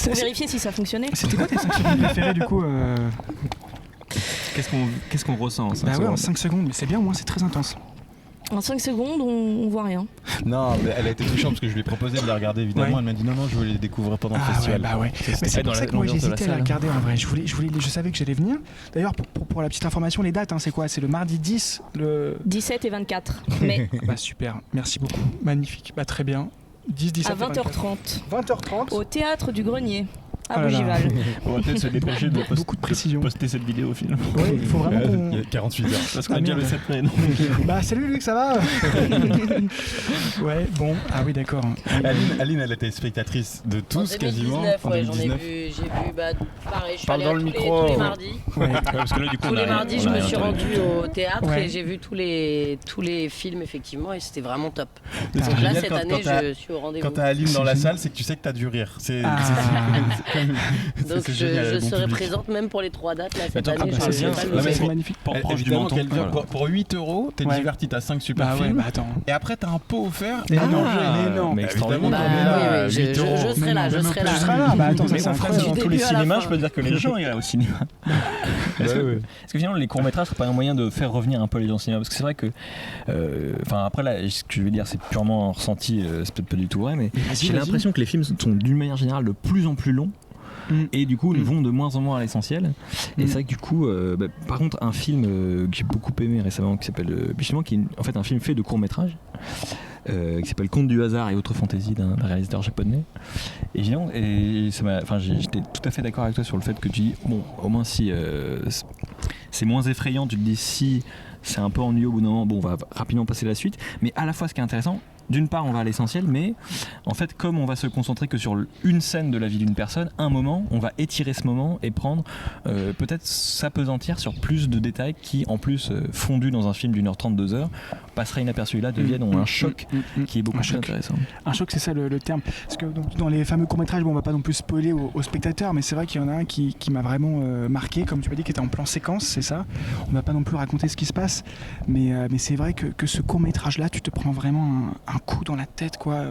Pour vérifier si ça fonctionnait. C'était quoi tes 5 secondes préférées du coup Qu'est-ce qu'on ressent en 5 Bah ouais, en secondes 5 secondes, mais c'est bien, au moins c'est très intense. En 5 secondes, on voit rien. Non, mais elle a été touchante parce que je lui ai proposé de la regarder, évidemment. Ouais. Elle m'a dit non, je voulais les découvrir pendant le Ah ouais, festival. bah ouais. Mais c'est dans pour ça la- que moi l'ambiance de la j'hésitais à la salle. regarder en vrai. Je savais que j'allais venir. D'ailleurs, pour la petite information, les dates, c'est quoi? C'est le mardi 10, le... 17 et 24 mai Bah super, merci beaucoup. Magnifique, bah très bien. 10, 17 à 20h30 20h30. au théâtre du Grenier à Oh là là. Bougival. On va peut-être se dépêcher de Beaucoup de précision. poster cette vidéo au film. Ouais, il faut vraiment qu'on... Il y a 48 heures. Parce qu'on Ah, est déjà merde. le 7 mai. donc. Bah salut Luc, ça va? Ouais, bon, ah oui d'accord. Aline, elle était spectatrice de En tous quasiment. 2019, En ouais, j'en ai 2019. vu, j'ai vu, pareil, je suis Parle allée dans le tous micro. les mardis. Ouais. Parce que là, du coup, Tous les mardis, je me suis rendu. rendue au théâtre Ouais. et j'ai vu tous les films, effectivement, et c'était vraiment top. C'est Donc là, génial cette quand année, t'as- je suis au rendez-vous. Quand t'as Aline dans la salle, c'est que tu sais que t'as du rire. C'est Ah. Donc c'est génial, je le bon serai public. présente même pour les 3 dates là, cette Attends, année. bah, je c'est vais bien, pas c'est le Non, mais louper. magnifique. Proche du Évidemment menton. qu'elle vient Voilà. pour 8 €, t'es Ouais. diverti, t'as 5 super Bah ouais, films. bah attends. Et après, t'as un pot offert et Ah, à manger. mais non. Mais Évidemment, Bah qu'on est là, oui, 8 euros. je serai là, je serai là. Tu seras là, bah attends, ça Mais c'est en incroyable. France, dans Du tous les début à la cinémas, fin. je peux dire que les gens iraient au cinéma. Est-ce que finalement, les courts-métrages, c'est pas un moyen de faire revenir un peu les gens au cinéma? Parce que c'est vrai que. Enfin, après, là, ce que je vais dire, c'est purement un ressenti, c'est peut-être pas du tout vrai, mais j'ai l'impression que les films sont d'une manière générale de plus en plus longs. Et du coup, ils vont de moins en moins à l'essentiel. Et c'est vrai que du coup, par contre, un film que j'ai beaucoup aimé récemment, qui s'appelle justement, qui est en fait un film fait de court-métrage, qui s'appelle Conte du hasard et autres fantaisies d'un réalisateur japonais. Et j'étais tout à fait d'accord avec toi sur le fait que tu dis, bon, au moins si c'est moins effrayant, tu te dis si c'est un peu ennuyeux au bout d'un moment, bon, on va rapidement passer à la suite. Mais à la fois, ce qui est intéressant, d'une part, on va à l'essentiel, mais en fait, comme on va se concentrer que sur une scène de la vie d'une personne, un moment, on va étirer ce moment et prendre peut-être s'apesantir sur plus de détails qui, en plus, fondus dans un film d'1h30, 2h, passeraient inaperçus. Là, deviennent ont un choc qui est beaucoup plus intéressant. Un choc, c'est ça le terme. Parce que donc, dans les fameux courts-métrages, on va pas non plus spoiler aux spectateurs, mais c'est vrai qu'il y en a un qui m'a vraiment marqué, comme tu m'as dit, qui était en plan séquence, c'est ça. On va pas non plus raconter ce qui se passe, mais c'est vrai que ce court-métrage-là, tu te prends vraiment un coup dans la tête, quoi.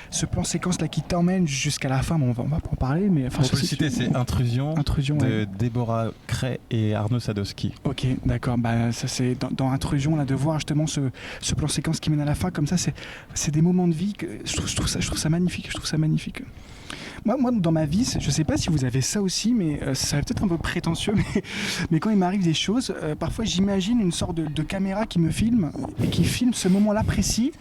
Ce plan séquence-là qui t'emmène jusqu'à la fin, bon, on va pas en parler, mais enfin, pour citer, c'est Intrusion de Déborah Cray et Arnaud Sadowski. Ok, d'accord. Bah, ça c'est dans Intrusion, là, de voir justement ce plan séquence qui mène à la fin, comme ça, c'est des moments de vie que je trouve ça magnifique. Moi, dans ma vie, je sais pas si vous avez ça aussi, mais ça va peut-être un peu prétentieux, mais quand il m'arrive des choses, parfois j'imagine une sorte de caméra qui me filme et qui filme ce moment-là précis,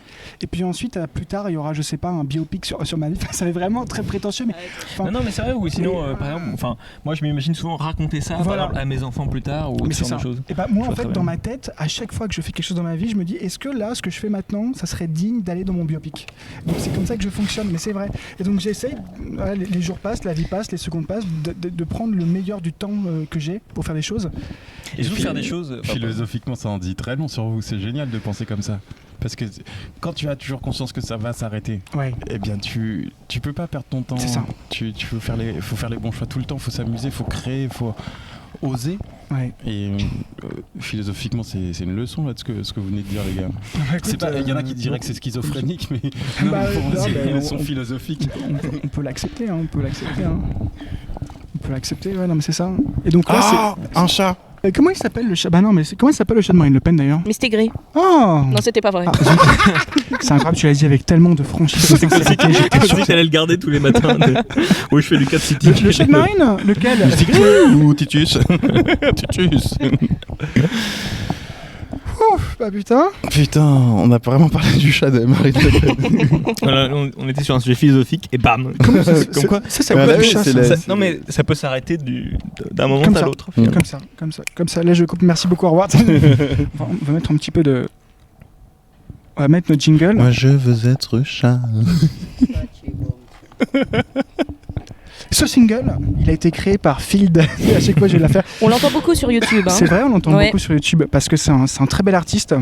et puis ensuite, plus tard, il y aura, je sais pas, un biopic sur ma vie. Ça va être vraiment très prétentieux, mais... Non, mais c'est vrai, ou sinon, par exemple, moi je m'imagine souvent raconter ça par exemple, à mes enfants plus tard, ou ce genre de choses. Et bah, moi, en fait, dans ma tête, à chaque fois que je fais quelque chose dans ma vie, je me dis, est-ce que là, ce que je fais maintenant, ça serait digne d'aller dans mon biopic? Donc c'est comme ça que je fonctionne, mais c'est vrai. Et donc j'essaye... Les jours passent, la vie passe, les secondes passent, de prendre le meilleur du temps que j'ai pour faire des choses. Et surtout faire des choses... Philosophiquement, ça en dit très long sur vous. C'est génial de penser comme ça. Parce que quand tu as toujours conscience que ça va s'arrêter, eh bien tu peux pas perdre ton temps. C'est ça. Faut faire les bons choix tout le temps, il faut s'amuser, il faut créer, il faut oser. Ouais. Et philosophiquement, c'est une leçon là de ce que vous venez de dire, les gars. Il y en a qui diraient que c'est schizophrénique, mais c'est une leçon philosophique. On peut l'accepter, On peut l'accepter, ouais, non mais c'est ça. Et donc là, c'est un chat. Comment il s'appelle le chat? Bah non, mais comment il s'appelle le chat de Marine Le Pen d'ailleurs? Misty Gris. Oh Non, c'était pas vrai. C'est incroyable, tu l'as dit avec tellement de franchise. J'étais sûr que t'allais le garder tous les matins. Où je fais du Cat City. Le chat de Marine? Lequel? Ou Titus. Titus. Ouf, bah putain, on a vraiment parlé du chat de Marine Le Pen. Voilà, on était sur un sujet philosophique et bam. Comme quoi ça voilà, du chat, non mais ça peut s'arrêter d'un moment à l'autre. Comme ça. Là je coupe. Merci beaucoup, au revoir. On va mettre un petit peu de... On va mettre notre jingle. Moi je veux être chat. Ce single, il a été créé par Phil Day. À chaque fois, je vais la faire. On l'entend beaucoup sur YouTube. C'est vrai, on l'entend beaucoup sur YouTube parce que c'est un très bel artiste,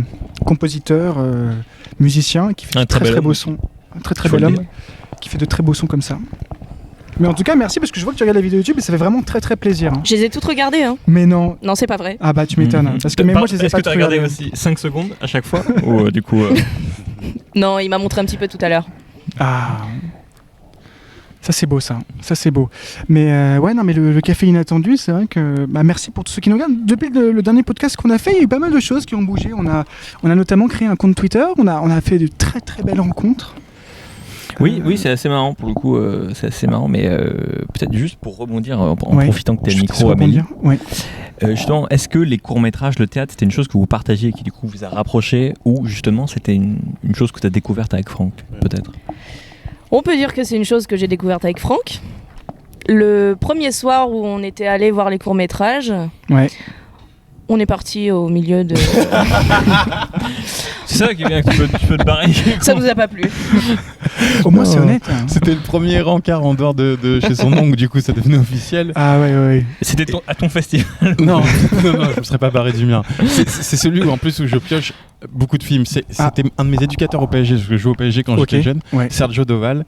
compositeur, musicien, qui fait un très beau son. Un très bel homme qui fait de très beaux sons comme ça. Mais en tout cas, merci parce que je vois que tu regardes la vidéo YouTube et ça fait vraiment très plaisir. Je les ai toutes regardées. Mais non. Non, c'est pas vrai. Ah bah tu m'étonnes. Parce que même moi, je les ai pas toutes regardées. Est-ce que tu as regardé aussi 5 secondes à chaque fois ou du coup Non, il m'a montré un petit peu tout à l'heure. Ah. Ça c'est beau, Mais mais le café inattendu, c'est vrai que merci pour tous ceux qui nous regardent. Depuis le dernier podcast qu'on a fait, il y a eu pas mal de choses qui ont bougé. On a notamment créé un compte Twitter. On a fait de très très belles rencontres. Oui, c'est assez marrant pour le coup. C'est assez marrant, mais peut-être juste pour rebondir en profitant que tu as le micro, Amélie. Justement, est-ce que les courts-métrages, le théâtre, c'était une chose que vous partagiez et qui du coup vous a rapproché, ou justement c'était une chose que tu as découverte avec Franck, peut-être? On peut dire que c'est une chose que j'ai découverte avec Franck. Le premier soir où on était allé voir les courts-métrages, on est parti au milieu de... C'est ça qui est bien, que tu peux te barrer. Ça vous a pas plu? Au moins c'est honnête. C'était le premier rencard en dehors de chez son oncle, du coup ça devenait officiel. Ah ouais. C'était à ton festival? Non, je me serais pas barré du mien. C'est celui où je pioche beaucoup de films. C'était un de mes éducateurs au PSG, parce que je jouais au PSG quand j'étais jeune, Sergio Doval.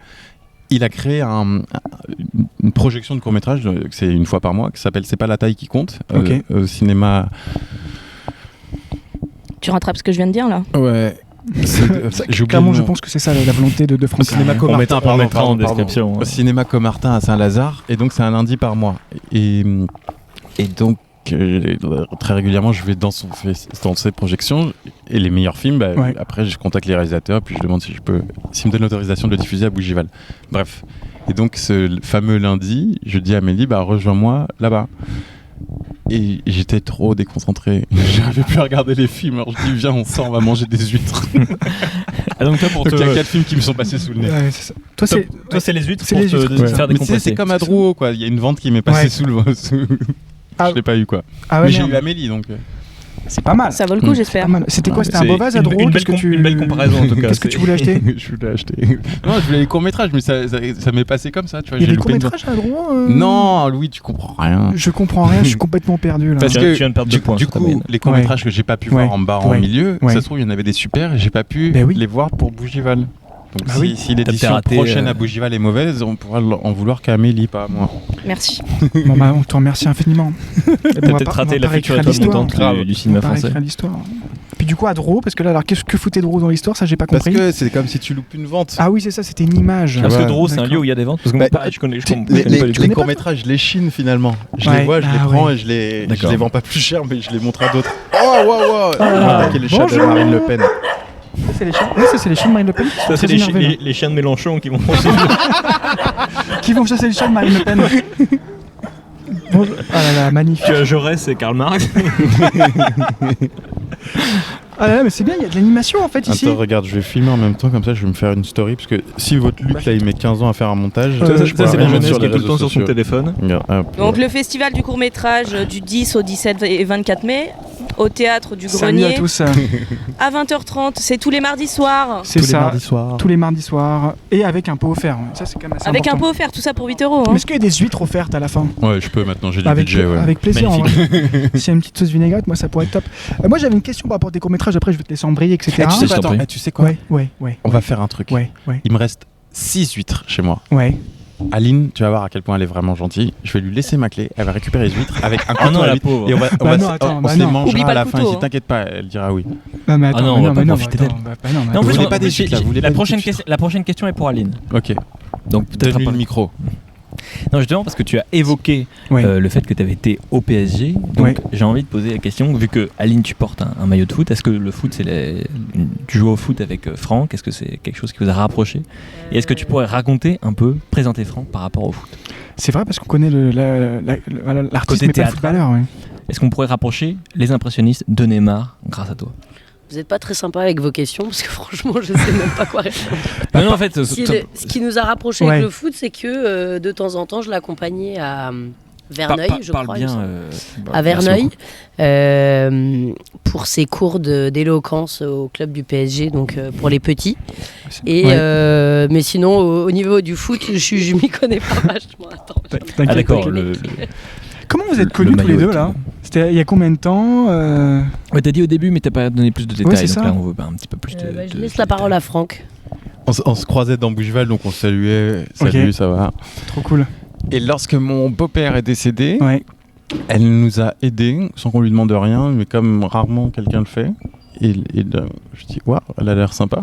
Il a créé une projection de court-métrage, c'est une fois par mois, qui s'appelle C'est pas la taille qui compte, au cinéma. Tu rattrapes ce que je viens de dire là? Ouais. Clairement, je pense que c'est ça la volonté de Franck. Cinéma Comartin, on mettra en description. Au cinéma Comartin à Saint-Lazare, et donc c'est un lundi par mois. Et donc très régulièrement, je vais dans ces projections et les meilleurs films. Après, je contacte les réalisateurs, puis je demande s'ils me donnent l'autorisation de le diffuser à Bougival. Bref. Et donc, ce fameux lundi, je dis à Amélie, rejoins-moi là-bas. Et j'étais trop déconcentré. J'arrivais plus à regarder les films. Alors je dis, viens, on va manger des huîtres. Donc il y a 4 films qui me sont passés sous le nez. Ouais, c'est ça. Toi, c'est les huîtres pour te faire décompresser. C'est comme à Drouot, quoi. Il y a une vente qui m'est passée sous le... Je l'ai pas eu, quoi. Ah ouais, mais j'ai eu Amélie, donc... C'est pas mal. Ça vaut le coup, j'espère. Pas mal. C'était quoi? C'était un C'est Beauvais à Drouot? une belle comparaison, en tout cas. Qu'est-ce que tu voulais acheter? Je voulais acheter. Non, je voulais les courts-métrages, mais ça m'est passé comme ça, tu vois. Il y a j'ai des loupé une courts-métrages à Drouot? Non, Louis, tu comprends rien. Je comprends rien, je suis complètement perdu là. Parce Tu que viens de perdre 2 points du sur ta coup, mine. les courts-métrages que j'ai pas pu voir en bas, en milieu, ça se trouve, il y en avait des super et j'ai pas pu les voir pour Bougival. Donc Bah si l'édition prochaine à Bougival est mauvaise, on pourra en vouloir qu'à Amélie, pas à moi. Merci. Bon, bah, on te remercie infiniment. T'as peut-être raté la future étoile montante du cinéma français. L'histoire. Puis du coup à Drouot, parce que là, alors que foutait Drouot dans l'histoire, ça j'ai pas compris. Parce que c'est comme si tu loupes une vente. Ah oui, c'est ça, c'était une image. Parce que Drouot, c'est un lieu où il y a des ventes. Parce que moi, pareil, je connais pas les courts-métrages, je les chine finalement. Je les vois, je les prends et je les vends pas plus cher, mais je les montre à d'autres. Oh, wow. Attaquer les chats de Marine Le Pen. Ça, c'est les chiens. Oui, ça, c'est les chiens de Marine Le Pen. Ça, c'est les chiens de Mélenchon qui vont qui vont chasser les chiens de Marine Le Pen. Bonjour. Ah là là, magnifique. Tu as Jaurès et Karl Marx. Ah là là, mais c'est bien, il y a de l'animation en fait ici. Attends, regarde, je vais filmer en même temps, comme ça je vais me faire une story. Parce que si votre Luc là il met 15 ans à faire un montage, ça c'est la jeunesse qui est tout le temps sur son sociaux. téléphone. Donc le festival du court-métrage du 10 au 17 et 24 mai au théâtre du Salut Grenier à tous. à 20h30, c'est tous les mardis soirs. C'est ça. Tous les mardis soirs. Et avec un pot offert. Ça, c'est quand même assez Avec important. un pot offert, tout ça pour 8 €. Mais est-ce qu'il y a des huîtres offertes à la fin? Ouais, je peux maintenant, j'ai du avec, budget. Ouais. Avec plaisir. S'il y a une petite sauce vinaigrette, moi ça pourrait être top. Moi j'avais une question par rapport à tes courts-métrages, après je vais te laisser embrayer, etc. Tu sais quoi? Ouais. On va faire un truc. Ouais. Il me reste 6 huîtres chez moi. Ouais. Aline, tu vas voir à quel point elle est vraiment gentille. Je vais lui laisser ma clé, elle va récupérer les huîtres avec un couteau non, à la huître. pauvre. Et on se les Oublie mangera pas à la le fin couteau, ici. T'inquiète pas, elle dira oui. Non, mais attends, non, on va pas profiter d'elle. Non, vous voulez pas des huîtres là, vous voulez la pas prochaine des huîtres. La prochaine question est pour Aline. Ok. Donc peut-être Donne-lui pas le micro. Non, justement parce que tu as évoqué Ouais. le fait que tu avais été au PSG. Donc j'ai envie de poser la question, vu que Aline tu portes un maillot de foot, est-ce que le foot tu joues au foot avec Franck? Est-ce que c'est quelque chose qui vous a rapproché? Et est-ce que tu pourrais raconter un peu, présenter Franck par rapport au foot? C'est vrai parce qu'on connaît l'artiste Côté mais pas le théâtre. footballeur. Ouais. Est-ce qu'on pourrait rapprocher les impressionnistes de Neymar grâce à toi? Vous n'êtes pas très sympa avec vos questions parce que franchement, je sais même pas quoi répondre. Non, en fait, Ce qui nous a rapprochés avec le foot, c'est que de temps en temps, je l'accompagnais à Verneuil, je crois. Parle bien. À Verneuil, pour ses cours d'éloquence au club du PSG, donc pour les petits. Et mais sinon, au niveau du foot, je m'y connais pas vachement. Attends, Ah d'accord. Comment vous êtes connus tous les deux là? C'était il y a combien de temps? Ouais, t'as dit au début, mais t'as pas donné plus de détails. c'est donc ça. là, on veut un petit peu plus de. je laisse la parole à Franck. On se croisait dans Bougival, donc on se saluait. Salut, ça va. Trop cool. Et lorsque mon beau-père est décédé, Ouais. elle nous a aidés sans qu'on lui demande rien, mais comme rarement quelqu'un le fait. Et je dis, waouh, elle a l'air sympa.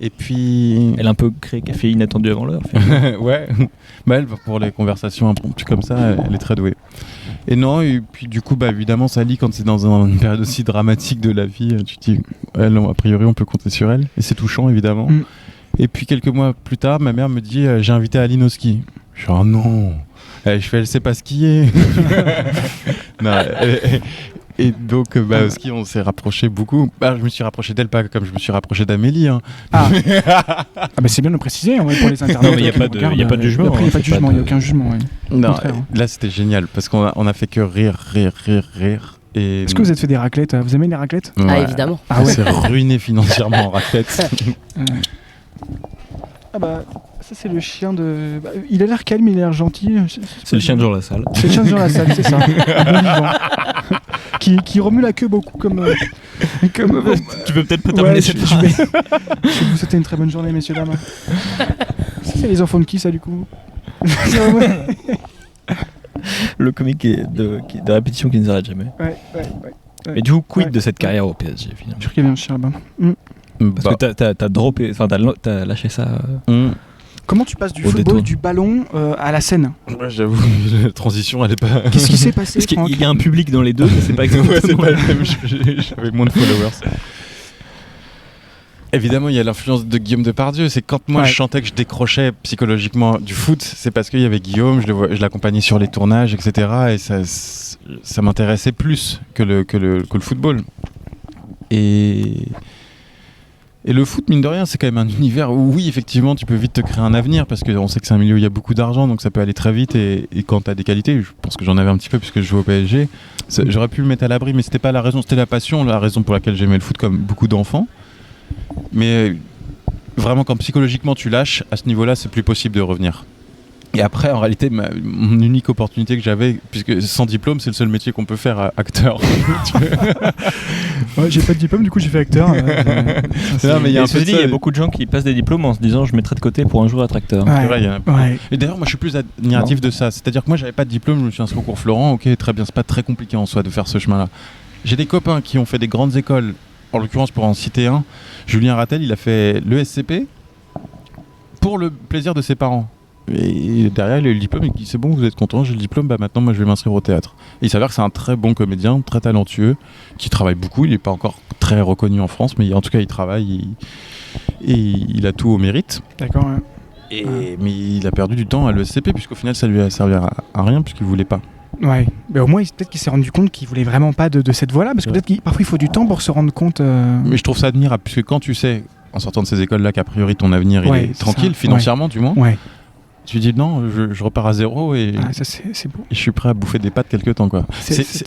Et puis. Elle a un peu créé café inattendu avant l'heure. Ouais. Bah, elle, pour les conversations impromptues comme ça, elle est très douée. Et non, et puis du coup, bah, évidemment, Sally, quand c'est dans une période aussi dramatique de la vie, tu te dis, elle, a priori, on peut compter sur elle. Et c'est touchant, évidemment. Et puis quelques mois plus tard, ma mère me dit, j'ai invité Aline au ski. Je suis, oh non. Je fais, elle sait pas skier. Non, et donc, au ski, on s'est rapprochés beaucoup. Je me suis rapproché d'elle, pas comme je me suis rapproché d'Amélie. Hein. Ah, bah c'est bien de le préciser pour les internautes. Non, mais il n'y a pas de jugement. Il n'y a pas de jugement, il n'y a aucun jugement. Ouais. Non, là, c'était génial parce qu'on a fait que rire. Et... Est-ce que vous avez fait des raclettes? Vous aimez les raclettes? Ouais. Ah, évidemment. Ah ouais. C'est ruiné financièrement en raclette. Ah bah, ça c'est le chien de... Bah, il a l'air calme, il a l'air gentil. C'est le chien de Jean Lassalle. C'est le chien de Jean Lassalle, c'est ça. Un bon vivant. qui remue la queue beaucoup comme... Tu peux peut-être pas terminer cette je phrase. vais vous souhaiter une très bonne journée, messieurs, dames. Ça, c'est les enfants de qui, ça, du coup? Le comique de répétition qui ne s'arrête jamais. Ouais. Mais du coup, quid de cette carrière au PSG finalement? Je crois qu'il y avait un chien là-bas. Parce que t'as droppé, enfin t'as lâché ça. Comment tu passes du Au football, détour. du ballon à la scène? Ouais, j'avoue, la transition, elle est pas... Qu'est-ce qui s'est passé, Parce Franck? qu'il y a un public dans les deux, mais c'est pas exactement Ouais, c'est pas le même, j'avais moins de followers. Évidemment, il y a l'influence de Guillaume Depardieu. C'est quand moi je chantais que je décrochais psychologiquement du foot, c'est parce qu'il y avait Guillaume, je l'accompagnais sur les tournages, etc. Et ça m'intéressait plus que le football. Et Et le foot, mine de rien, c'est quand même un univers où, oui, effectivement, tu peux vite te créer un avenir parce qu'on sait que c'est un milieu où il y a beaucoup d'argent, donc ça peut aller très vite. Et quand tu as des qualités, je pense que j'en avais un petit peu puisque je joue au PSG, j'aurais pu le mettre à l'abri, mais c'était pas la raison, c'était la passion, la raison pour laquelle j'aimais le foot comme beaucoup d'enfants. Mais vraiment, quand psychologiquement tu lâches, à ce niveau-là, c'est plus possible de revenir. Et après, en réalité, mon unique opportunité que j'avais, puisque sans diplôme, c'est le seul métier qu'on peut faire, acteur. Ouais, j'ai pas de diplôme, du coup j'ai fait acteur. Non, mais il y a beaucoup de gens qui passent des diplômes en se disant je mettrai de côté pour un jour être acteur. Ouais. C'est vrai, Et d'ailleurs, moi je suis plus admiratif de ça. C'est-à-dire que moi j'avais pas de diplôme, je me suis inscrit au cours Florent, ok, très bien, c'est pas très compliqué en soi de faire ce chemin-là. J'ai des copains qui ont fait des grandes écoles, en l'occurrence pour en citer un, Julien Rattel, il a fait l'ESCP pour le plaisir de ses parents. Et derrière, il a eu le diplôme et il dit c'est bon, vous êtes content, j'ai le diplôme, bah maintenant moi je vais m'inscrire au théâtre. Et il s'avère que c'est un très bon comédien, très talentueux, qui travaille beaucoup. Il n'est pas encore très reconnu en France, mais en tout cas il travaille et il a tout au mérite. D'accord, ouais. Mais il a perdu du temps à l'ESCP, puisqu'au final ça lui a servi à rien, puisqu'il voulait pas. Ouais, mais au moins peut-être qu'il s'est rendu compte qu'il voulait vraiment pas de cette voie-là, parce que peut-être qu'il parfois il faut du temps pour se rendre compte. Mais je trouve ça admirable, puisque quand tu sais, en sortant de ces écoles-là, qu'a priori ton avenir il est tranquille, ça. financièrement du moins. Ouais. Tu dis non, je repars à zéro et, ça, c'est beau. et je suis prêt à bouffer des pâtes quelques temps, quoi.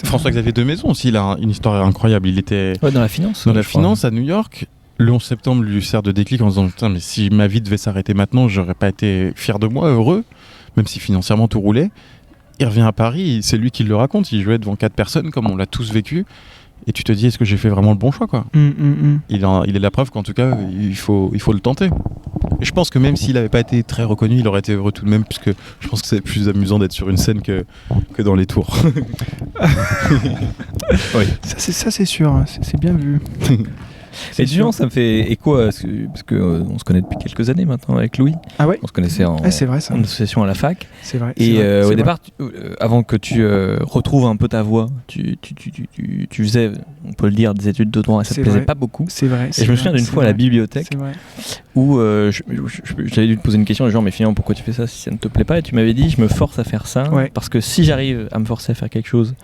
François-Xavier de Maison aussi, il a une histoire incroyable. Il était dans la finance. Dans la finance à New York. Le 11 septembre lui sert de déclic en se disant putain, mais si ma vie devait s'arrêter maintenant, j'aurais pas été fier de moi, heureux, même si financièrement tout roulait. Il revient à Paris, c'est lui qui le raconte. Il jouait devant 4 personnes, comme on l'a tous vécu. Et tu te dis, est-ce que j'ai fait vraiment le bon choix, quoi. Il est la preuve qu'en tout cas, il faut le tenter. Et je pense que même s'il n'avait pas été très reconnu, il aurait été heureux tout de même, puisque je pense que c'est plus amusant d'être sur une scène que dans les tours. Oui. Ça c'est sûr, c'est bien vu. Et du genre, ça me fait écho parce que on se connaît depuis quelques années maintenant avec Louis. Ah ouais. On se connaissait en association à la fac. C'est vrai. Et au départ, avant que tu retrouves un peu ta voix, tu faisais, on peut le dire, des études de droit. Et ça te plaisait pas beaucoup. C'est vrai. Et je me souviens d'une fois à la bibliothèque où j'avais dû te poser une question, genre mais finalement pourquoi tu fais ça si ça ne te plaît pas? Et tu m'avais dit je me force à faire ça parce que si j'arrive à me forcer à faire quelque chose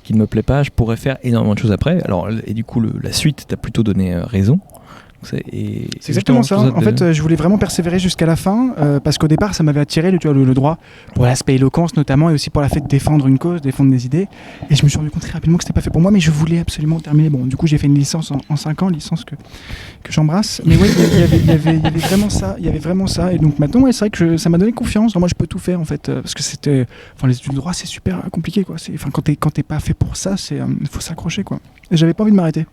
qui ne me plaît pas, je pourrais faire énormément de choses après. Alors, et du coup, la suite t'a plutôt donné raison. C'est exactement ça. En fait, je voulais vraiment persévérer jusqu'à la fin parce qu'au départ, ça m'avait attiré le droit pour l'aspect éloquence notamment et aussi pour la fait de défendre une cause, défendre des idées. Et je me suis rendu compte très rapidement que c'était pas fait pour moi, mais je voulais absolument terminer. Bon, du coup, j'ai fait une licence en 5 ans, licence que j'embrasse. Mais oui, il y avait vraiment ça. Il y avait vraiment ça. Et donc maintenant, c'est vrai que ça m'a donné confiance. Moi, je peux tout faire en fait parce que c'était, les études de droit, c'est super compliqué quoi. Quand t'es pas fait pour ça, il faut s'accrocher quoi. Et j'avais pas envie de m'arrêter.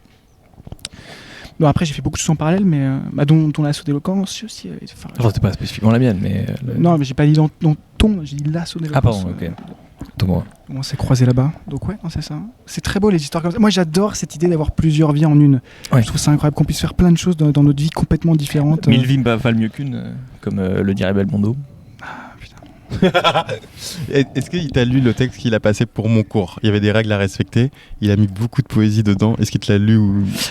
Bon, après, j'ai fait beaucoup de choses en parallèle, mais dont l'assaut d'éloquence aussi. C'était pas spécifiquement la mienne, mais. Non, mais j'ai pas dit dans ton, j'ai dit l'assaut d'éloquence. Ah, pardon, ok. On s'est croisés là-bas. Donc, ouais, c'est ça. C'est très beau les histoires comme ça. Moi, j'adore cette idée d'avoir plusieurs vies en une. Ouais. Je trouve ça incroyable qu'on puisse faire plein de choses dans notre vie complètement différentes. 1000 vies valent mieux qu'une, comme le dirait Belmondo. Est-ce qu'il t'a lu le texte qu'il a passé pour mon cours? Il y avait des règles à respecter, il a mis beaucoup de poésie dedans. Est-ce qu'il te l'a lu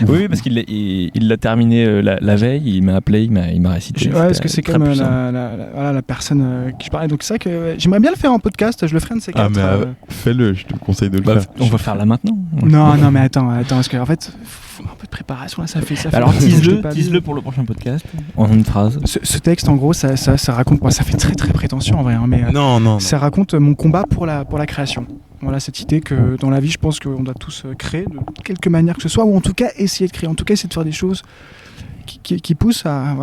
Oui, parce qu'il l'a terminé la veille, il m'a appelé, il m'a récité. Ouais, parce que c'est comme la personne qui je parlais. Donc c'est vrai que j'aimerais bien le faire en podcast, je le ferai un de ces 4. Ah mais fais-le, je te conseille de le faire. On va faire là maintenant. Non mais attends, parce qu'en fait... un peu de préparation là, ça fait. Alors tease-le pour le prochain podcast en une phrase. Ce texte en gros ça raconte, ça fait très très prétentieux en vrai, mais non. Ça raconte mon combat pour la création. Voilà, cette idée que dans la vie je pense qu'on doit tous créer de quelque manière que ce soit, ou en tout cas essayer de créer, en tout cas essayer de faire des choses qui poussent à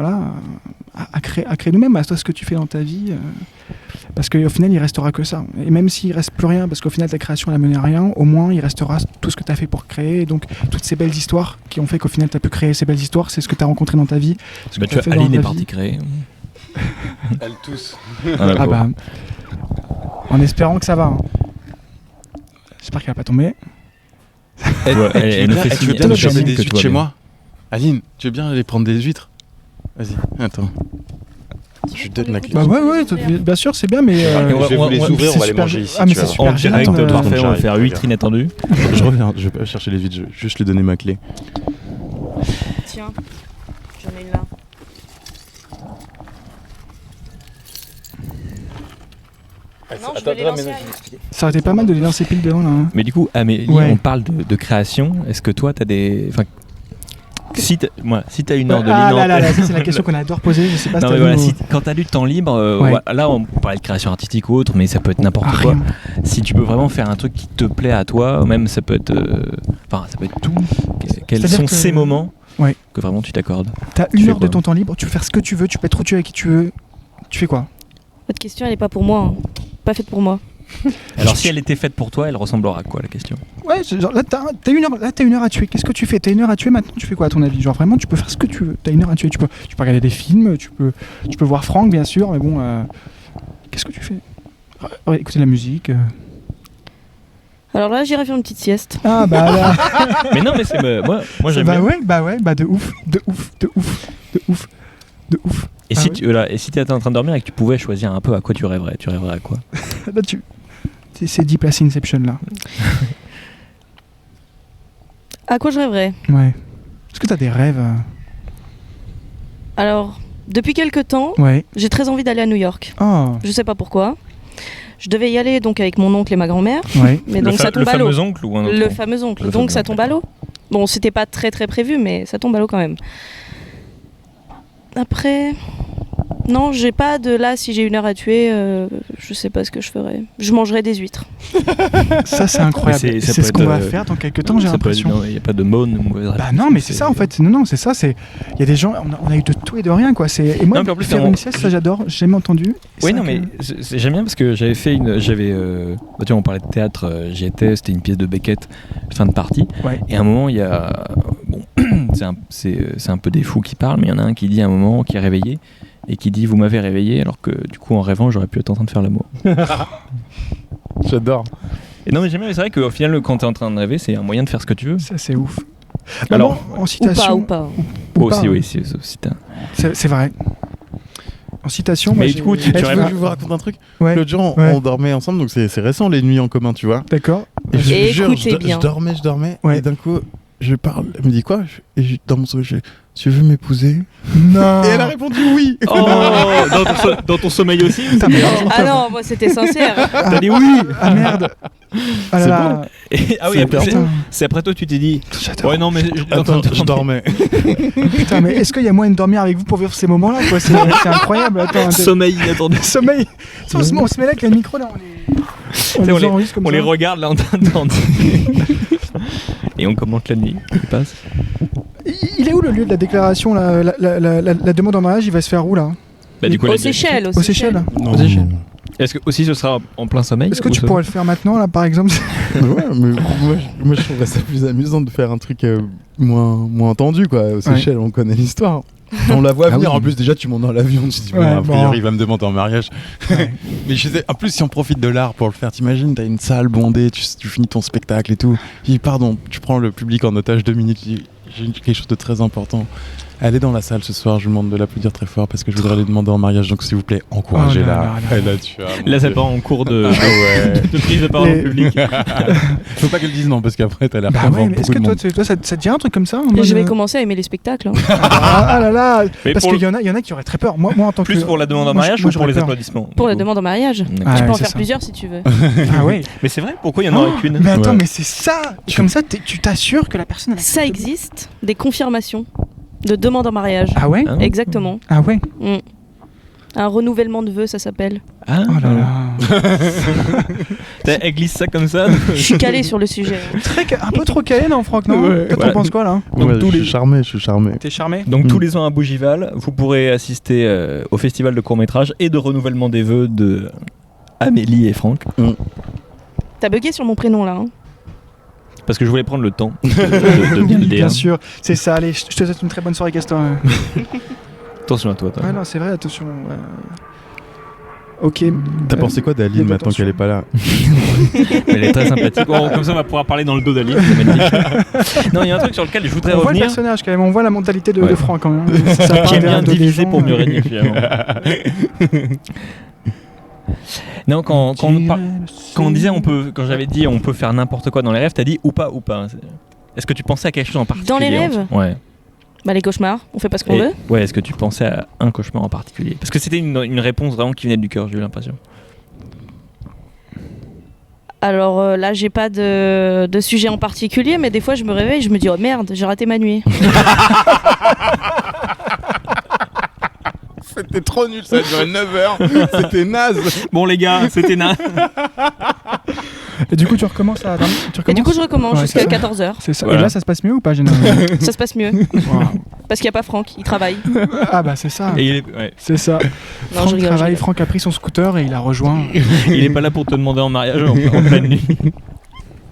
créer nous-mêmes, à toi ce que tu fais dans ta vie. Parce qu'au final, il restera que ça. Et même s'il reste plus rien, parce qu'au final, ta création n'a mené à rien, au moins, il restera tout ce que tu as fait pour créer. Et donc, toutes ces belles histoires qui ont fait qu'au final, tu as pu créer ces belles histoires, c'est ce que tu as rencontré dans ta vie. Tu vois, Aline est partie créer. Elle tous. En espérant que ça va. J'espère qu'elle va pas tomber. Elle nous fait signer des huîtres chez moi. Aline, tu veux bien aller prendre des huîtres? Vas-y, attends. Je donne la clé. Ouais, bien sûr, c'est bien, mais. Je vais vous les ouvrir, on va les manger ici. Ah, mais c'est super direct, parfait, on va faire 8 inattendus. Je reviens, je vais pas chercher les vides, je vais juste lui donner ma clé. Tiens, j'en ai une là. Non, je vais les lancer. Ça aurait été pas mal de les lancer pile devant là. Mais du coup, Amélie, on parle de création. Est-ce que toi, t'as des. Si t'as une heure de Ah libre. là, ça, c'est la question qu'on adore poser. Je sais pas Non si mais t'as voilà, vu quand t'as du temps libre, Ouais. là on parlait de création artistique ou autre, mais ça peut être n'importe quoi. rien. Si tu peux vraiment faire un truc qui te plaît à toi, ou même ça peut être, ça peut être tout. Quels C'est-à-dire sont que- ces moments Ouais. que vraiment tu t'accordes? T'as Tu une fais heure de quoi ton temps libre, tu peux faire ce que tu veux, tu peux être où tu veux avec qui tu veux. Tu fais quoi? Votre question, elle est pas pour moi. Hein. Pas faite pour moi. Alors si elle était faite pour toi, elle ressemblera à quoi la question? Ouais, genre, là t'as une heure à tuer. Qu'est-ce que tu fais? T'as une heure à tuer maintenant, tu fais quoi à ton avis? Genre vraiment, tu peux faire ce que tu veux. T'as une heure à tuer. Tu peux regarder des films, tu peux voir Franck bien sûr, mais bon, qu'est-ce que tu fais? Écouter de la musique. Alors là, j'irai faire une petite sieste. Ah bah là. Mais non, mais c'est moi j'aime bien. Bah de ouf. Et Ah si oui. et si t'étais en train de dormir et que tu pouvais choisir un peu à quoi tu rêverais à quoi? Là c'est Deep Place Inception là. À quoi je rêverais? Ouais. Est-ce que t'as des rêves? Alors, depuis quelques temps, Ouais. j'ai très envie d'aller à New York. Oh. Je sais pas pourquoi. Je devais y aller donc avec mon oncle et ma grand-mère, Ouais. mais donc ça tombe à l'eau. fameux oncle ou un autre? Le fameux oncle. Le Donc fameux ça oncle, tombe à l'eau. Bon, c'était pas très prévu, mais ça tombe à l'eau quand même. Après, non, j'ai pas de là. Si j'ai une heure à tuer, je sais pas ce que je ferais. Je mangerais des huîtres. Ça c'est incroyable. Mais ça C'est peut ce qu'on être, va faire dans quelques temps, j'ai Ça peut être- l'impression. non, il n'y a pas de bonne ou mauvaise Bah réponse. non, mais c'est ça en fait. Non, c'est ça. Il y a des gens. On a eu de tout et de rien quoi. Et moi, Non, puis en plus, faire on- une sieste, ça j'adore. J'ai jamais entendu. Oui, C'est non, vrai mais que- j'aime bien parce que j'avais fait tu vois, on parlait de théâtre, j'y étais, c'était une pièce de Beckett, fin de partie. Ouais. Et à un moment, il y a. Bon, c'est un peu des fous qui parlent, mais il y en a un qui dit à un moment, qui est réveillé, et qui dit: vous m'avez réveillé, alors que du coup, en rêvant, j'aurais pu être en train de faire l'amour. J'adore. Et non, mais j'aime bien, mais c'est vrai qu'au final, quand t'es en train de rêver, c'est un moyen de faire ce que tu veux. Ça c'est ouf. Alors- Maintenant, en citation. Ou pas. ou pas, Aussi, hein. oui, c'est aussi. C'est vrai. En citation, Mais moi, du j'ai- coup, tu Eh, tu veux rêves- que je vous raconte un truc? Ouais. L'autre jour, Ouais. on dormait ensemble, donc c'est récent les nuits en commun, tu vois. D'accord. Et je Et te jure, écoutez bien. je dormais, Ouais. et d'un coup, je parle. Elle me dit quoi? Dans mon sommeil, je fais: tu veux m'épouser? Non. Et elle a répondu oui. Oh, dans ton sommeil aussi? Putain, mais alors, Ah non, moi c'était sincère. T'as dit oui. Ah merde. Ah là C'est là. Ah oui, C'est après, Putain. c'est après toi, tu t'es dit: J'adore. ouais, non, mais Attends, je dormais. Putain, mais est-ce qu'il y a moyen de dormir avec vous pour vivre ces moments-là quoi? C'est incroyable. Attends. Sommeil inattendu. Sommeil. On se met là avec le micro là. On les- les enregistre comme On ça. les regarde là en train de dormir. Et on commente la nuit qui passe. Il est où le lieu de la déclaration là, la demande en mariage, il va se faire où là? Bah, du coup, Aux la- Seychelles. Aux Seychelles. Non, Seychelles. Est-ce que aussi ce sera en plein sommeil? Est-ce que ou tu ça- pourrais le faire maintenant là par exemple? Ouais, mais moi je trouverais ça plus amusant de faire un truc moins tendu quoi. Aux Seychelles, on connaît l'histoire. On la voit Ah venir. oui. En plus, déjà, tu montes dans l'avion, tu te dis, bon, Ouais, a bon. priori, il va me demander en mariage. Ouais. Mais je sais, en plus, si on profite de l'art pour le faire, t'imagines, t'as une salle bondée, tu finis ton spectacle et tout. Il dit, pardon, tu prends le public en otage 2 minutes, tu dis, j'ai quelque chose de très important. Elle est dans la salle ce soir, je vous demande de l'applaudir très fort parce que je voudrais lui demander en mariage, donc s'il vous plaît, encouragez-la. Oh là là là. Et là, tu as, mon Là, ça Dieu. part en cours de, ouais. de prise de parole Les- au public. Faut pas qu'elle dise non parce qu'après, t'as l'air Bah convaincre ouais, mais est-ce beaucoup que de toi, monde. ça te dit un truc comme ça en Et mode, je vais commencer à aimer les spectacles. Hein. Ah là là. Mais Parce pour qu'il y en a qui auraient très peur. Moi en tant que Plus pour la demande en moi, mariage moi, ou pour j'aurais les peur. applaudissements? Pour la du coup demande en mariage. D'accord. Ah, Tu peux ouais, en c'est faire ça. plusieurs si tu veux. Ah ouais. Mais c'est vrai, pourquoi il y en aurait qu'une? Mais attends, Ouais. mais c'est ça. Comme ça, tu t'assures que la personne. elle Ça accepte. existe, des confirmations de demande en mariage. Ah ouais. Hein Exactement. Ah ouais. Mm. Un renouvellement de vœux, ça s'appelle. Ah, Oh là là. Elle glisse ça comme ça. Je suis calée sur le sujet. Un peu trop calé, non, Franck, non? Ouais. Toi, t'en Ouais. penses quoi là? Donc, Ouais, tous je les- suis charmé. T'es charmé? Donc tous les ans à Bougival, vous pourrez assister au festival de court-métrage et de renouvellement des vœux de Amélie et Franck. T'as bugué sur mon prénom là. Hein. Parce que je voulais prendre le temps de bien le dire. Bien sûr, c'est ça. Allez, je te souhaite une très bonne soirée, Gaston. Attention à toi. Ah non, c'est vrai, attention. Ok. T'as pensé quoi d'Aline Fais maintenant attention. qu'elle est pas là? Elle est très sympathique. Bon, comme ça, on va pouvoir parler dans le dos d'Aline. C'est magnifique. Non, il y a un truc sur lequel je voudrais On voit le revenir. personnage quand même, on voit la mentalité de Ouais. Franck quand même. Ça Qui parle aime bien de diviser gens, pour mieux régner, finalement. Non, quand on disait quand j'avais dit on peut faire n'importe quoi dans les rêves, t'as dit ou pas. Est-ce que tu pensais à quelque chose en particulier? Dans les rêves? Ouais. Bah les cauchemars, on fait pas ce qu'on Et- veut. Ouais, est-ce que tu pensais à un cauchemar en particulier? Parce que c'était une réponse vraiment qui venait du cœur, j'ai eu l'impression. Alors là, j'ai pas de sujet en particulier, mais des fois, je me réveille, je me dis oh merde, j'ai raté ma nuit. C'était trop nul, ça a duré 9 heures. C'était naze. Bon les gars, c'était naze. Et du coup, tu recommences à. Et du coup, je recommence Ouais, jusqu'à c'est ça. 14h. C'est ça. Voilà. Et là, ça se passe mieux ou pas, généralement? Ça se passe mieux. Wow. Parce qu'il n'y a pas Franck, il travaille. Ah bah c'est ça. Et C'est ça. Non, Franck je rigole, travaille, je rigole. Franck a pris son scooter et il a rejoint. il est pas là pour te demander en mariage en pleine nuit.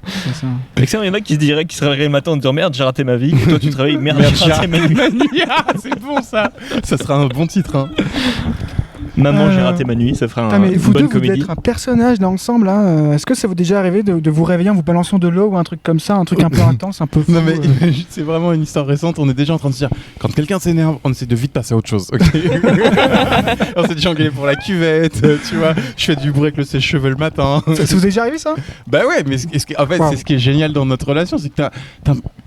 C'est ça. Excellent, il y en a qui se diraient, qui se réveilleraient le matin en disant merde, j'ai raté ma vie. Et toi, tu travailles, merde, j'ai raté ma nuit. Ah, c'est bon ça. Ça sera un bon titre. Hein. Maman, j'ai raté ma nuit, ça fera Putain, mais une vous deux, bonne vous comédie. êtes un personnage là ensemble. Hein. Est-ce que ça vous est déjà arrivé de vous réveiller en vous balançant de l'eau ou un truc comme ça, un truc un peu intense, un peu fou, Non mais imagine, c'est vraiment une histoire récente. On est déjà en train de se dire, quand quelqu'un s'énerve, on essaie de vite passer à autre chose. Okay. On s'est déjà engueulé pour la cuvette, tu vois. Je fais du bruit avec le sèche-cheveux le matin. Ça vous est déjà arrivé ça? Bah ouais, mais en fait, Wow. c'est ce qui est génial dans notre relation, c'est que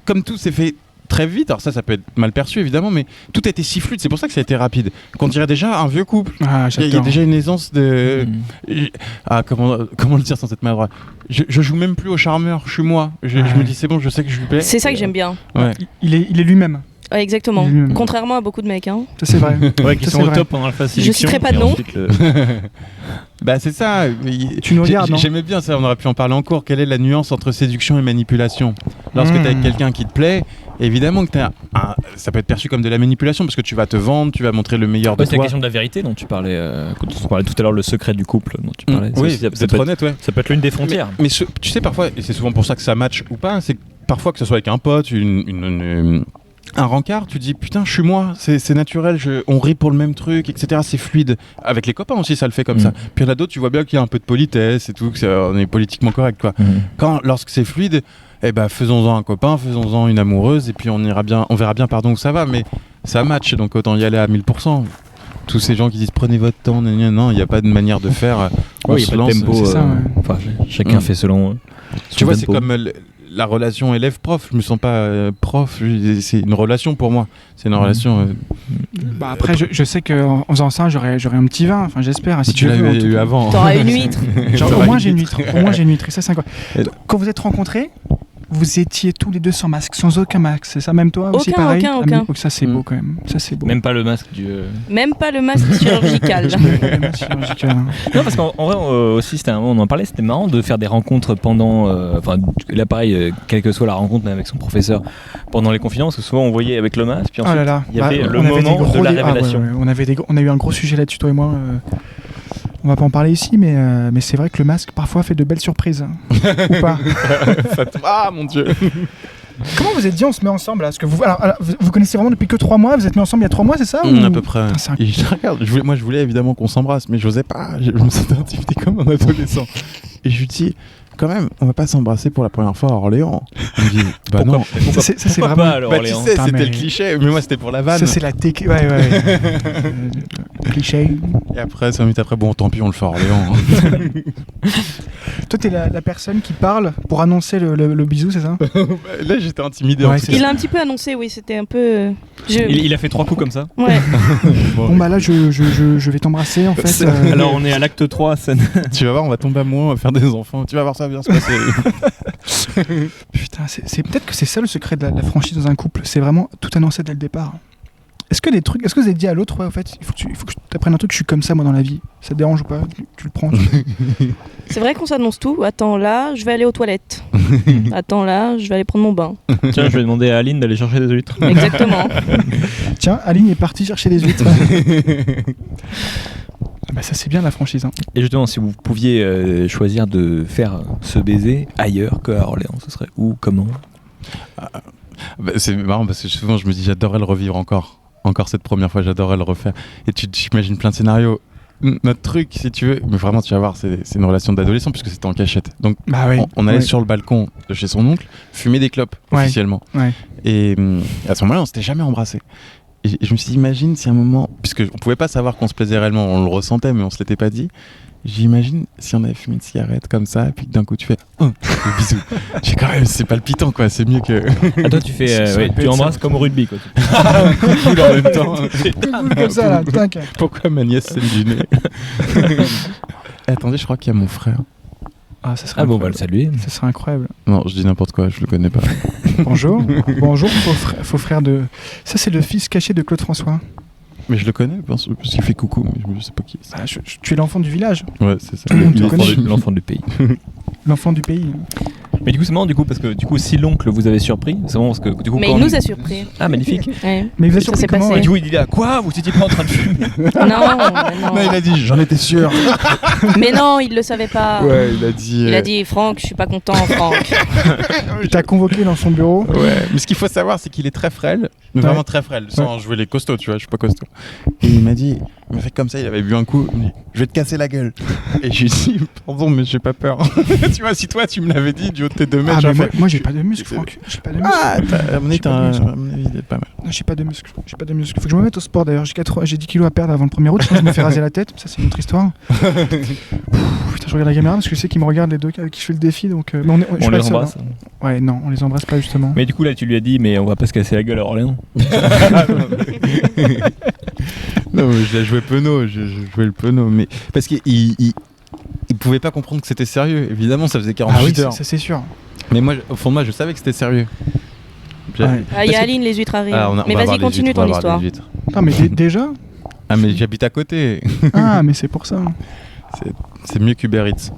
comme tout s'est fait très vite, alors ça peut être mal perçu évidemment, mais tout a été si fluide, c'est pour ça que ça a été rapide. Qu'on dirait déjà un vieux couple. Ah, Il y a j'adore. déjà une aisance de... Ah, comment le dire sans être maladroit, je joue même plus au charmeur, je suis moi. Je me dis c'est bon, je sais que je lui plais. C'est ça que j'aime bien. Ouais. Il est lui-même. Ouais, exactement. Mmh. Contrairement à beaucoup de mecs. Hein. Ça c'est vrai. Ouais, qui Ça, sont c'est au vrai. top pendant la phase Je séduction. citerai pas de et nom. ensuite, Bah c'est ça. Tu nous regardes, non? J'aimais bien ça, on aurait pu en parler en cours. Quelle est la nuance entre séduction et manipulation? Lorsque t'es avec quelqu'un qui te plaît, évidemment que ça peut être perçu comme de la manipulation parce que tu vas te vendre, tu vas montrer le meilleur de c'est la toi. question de la vérité dont tu parlais, quand on parlait tout à l'heure, le secret du couple dont tu parlais. Ça Oui, aussi, ça c'est peut être- honnête, ouais. ça peut être l'une des frontières. Mais tu sais, parfois, et c'est souvent pour ça que ça match ou pas, c'est que parfois que ce soit avec un pote, un rencard, tu dis putain, je suis moi, c'est naturel, on rit pour le même truc, etc. C'est fluide. Avec les copains aussi, ça le fait comme ça. Puis il y en a d'autres, tu vois bien qu'il y a un peu de politesse et tout, on est politiquement correct, quoi. Lorsque c'est fluide, eh ben, faisons-en un copain, faisons-en une amoureuse, et puis on verra bien, où ça va, mais ça match, donc autant y aller à 1000%. Tous ces gens qui disent prenez votre temps, non, il n'y a pas de manière de faire. On Oui, il se n'y a pas lance. de tempo. c'est ça, ouais. Enfin, chacun fait selon. Tu vois, c'est tempo. comme la relation élève-prof. Je me sens pas prof. C'est une relation pour moi. C'est une relation. Bah après, je sais qu'en faisant ça, j'aurais un petit vin. Enfin, j'espère. Si tu Dieu veut, en l'avais tout eu cas. avant. T'auras une huître. Genre, T'auras au moins une j'ai une huître. huître. Au moins j'ai une huître. Et ça, c'est incroyable. Quand vous êtes rencontrés, vous étiez tous les deux sans masque, sans aucun masque. C'est ça, même toi aussi, Aucun, pareil. aucun, Ah, aucun. mais ça c'est beau quand même. Ça c'est beau. Même pas le masque du. Même pas le masque chirurgical. Chirurgical, hein. Non, parce qu'en vrai, aussi, c'était un moment, on en parlait, c'était marrant de faire des rencontres pendant. Enfin, là, pareil, quelle que soit la rencontre même avec son professeur pendant les confinements, parce que souvent on voyait avec le masque, puis Oh ensuite, là là. il y avait Bah, le on avait des moment gros de la dé- ah, ouais, révélation. ouais. On a eu un gros sujet là-dessus, toi et moi. On va pas en parler ici, mais c'est vrai que le masque parfois fait de belles surprises. Ou pas. Ah mon dieu. Comment vous êtes dit on se met ensemble là? Parce que alors, vous connaissez vraiment depuis que 3 mois? Vous êtes mis ensemble il y a 3 mois, c'est ça? ou- À peu près. Putain, c'est un- Et regarde, moi je voulais évidemment qu'on s'embrasse, mais j'osais pas. Je me sentais intimidé comme un adolescent. Et je lui dis, quand même, on va pas s'embrasser pour la première fois à Orléans. Il me dit, bah non. Ça, c'est Pourquoi vraiment. pas alors, Bah tu Orléans sais, Putain, c'était mais- le cliché, mais moi c'était pour la vanne. Ça c'est la tech. Ouais. Cliché. Et après, 5 minutes après, bon tant pis, on le fait à Orléans. Toi t'es la personne qui parle pour annoncer le bisou, c'est ça? Là j'étais intimidé Ouais, en tout c'est cas. Il a un petit peu annoncé, oui, c'était un peu. Il a fait 3 coups comme ça. Ouais. Bon bah là je vais t'embrasser en fait. Alors on est à l'acte 3, scène. Tu vas voir, on va tomber amoureux, on va faire des enfants. Tu vas voir, ça va bien se passer. Putain, c'est peut-être que c'est ça le secret de la franchise dans un couple, c'est vraiment tout annoncer dès le départ. Est-ce que vous avez dit à l'autre, ouais, en fait, il faut que tu apprennes un truc, je suis comme ça moi dans la vie. Ça te dérange ou pas? Tu le prends? C'est vrai qu'on s'annonce tout. Attends, là, je vais aller aux toilettes. Attends, là, je vais aller prendre mon bain. Tiens, je vais demander à Aline d'aller chercher des huîtres. Exactement. Tiens, Aline est partie chercher des huîtres. Bah ça c'est bien la franchise. Hein. Et justement, si vous pouviez choisir de faire ce baiser ailleurs qu'à Orléans, ce serait où, comment? Bah, c'est marrant parce que souvent je me dis, j'adorerais le revivre encore. Encore cette première fois, j'adorerais le refaire. Et tu imagines plein de scénarios. Notre truc, si tu veux, mais vraiment tu vas voir, c'est une relation d'adolescent puisque c'était en cachette. Donc Bah oui. on allait Ouais. sur le balcon de chez son oncle, fumer des clopes Ouais. officiellement. Ouais. Et à ce moment-là, on s'était jamais embrassé. Et je me suis dit, imagine si à un moment, puisque on pouvait pas savoir qu'on se plaisait réellement, on le ressentait, mais on se l'était pas dit. J'imagine si on avait fumé une cigarette comme ça, et puis que d'un coup tu fais le bisou. J'ai quand même, c'est palpitant quoi, c'est mieux que. Ah, toi, tu fais, Ça ouais, peut tu être embrasses ça. comme au rugby, quoi. Cool en même temps. Comme ça là, tac. Pourquoi ma nièce saigne du nez? Attendez, je crois qu'il y a mon frère. Ah, ça serait Ah bon, on incroyable. va le saluer. Ça serait incroyable. Non, je dis n'importe quoi, je le connais pas. Bonjour. Bonjour, faux frère de... Ça, c'est le fils caché de Claude François. Mais je le connais parce qu'il fait coucou, mais je sais pas qui. Bah, tu es l'enfant du village, Ouais, c'est ça. le monde te L'enfant connaît. l'enfant du pays. L'enfant du pays. Mais du coup, c'est marrant, parce que si l'oncle vous avait surpris, c'est marrant parce que du coup. Mais quand il on- nous a surpris. Ah, magnifique. Ouais. Mais il vous a Ça surpris s'est comment passé. Et du coup, il dit là, quoi? Vous étiez pas en train de fumer? Non, Non, il a dit, j'en étais sûr. mais non, il le savait pas. Ouais, il a dit. Il a dit Franck, je suis pas content, Franck. Il t'a convoqué dans son bureau. Ouais, mais ce qu'il faut savoir, c'est qu'il est très frêle, mais Ouais. vraiment très frêle, sans jouer les costauds, tu vois, je suis pas costaud. Et il m'a dit, il m'a fait comme ça, il avait bu un coup, il me dit, je vais te casser la gueule. Et je lui ai dit, pardon, mais j'ai pas peur. Tu vois, si toi tu me l'avais dit, du haut de tes 2 mètres, Ah, mais j'aurais moi, fait, moi, j'ai pas de muscles, Franck. J'ai pas de muscles. ah, à mon avis, J'ai pas de muscles. à mon avis, il est pas mal. Non, j'ai pas de muscles. J'ai pas de muscles. Faut que je me mette au sport d'ailleurs. J'ai 10 kilos à perdre avant le 1er août. Sinon, je me fais raser la tête. Ça, c'est une autre histoire. Putain, je regarde la caméra parce que je sais qu'ils me regardent les deux avec qui je fais le défi. Donc, mais je suis On pas les le seul, embrasse. hein. Ouais, non, on les embrasse pas justement. Mais du coup, là, tu lui as dit, mais on va pas se casser la gueule à Orléans. Non, mais je l'ai joué penaud, je jouais le penaud, mais parce qu'il pouvait pas comprendre que c'était sérieux. Évidemment, ça faisait 48 Ah oui, heures. ça c'est sûr. Mais moi, au fond de moi, je savais que c'était sérieux. Ouais. Ah, il y a Parce que- Aline, les huîtres arrivent. Ah, on mais va voir vas-y, les continue huîtres, on ton va voir histoire. les huîtres. Ah, mais déjà Ah, mais j'habite à côté. Ah, mais c'est pour ça. C'est mieux qu'Uber Eats.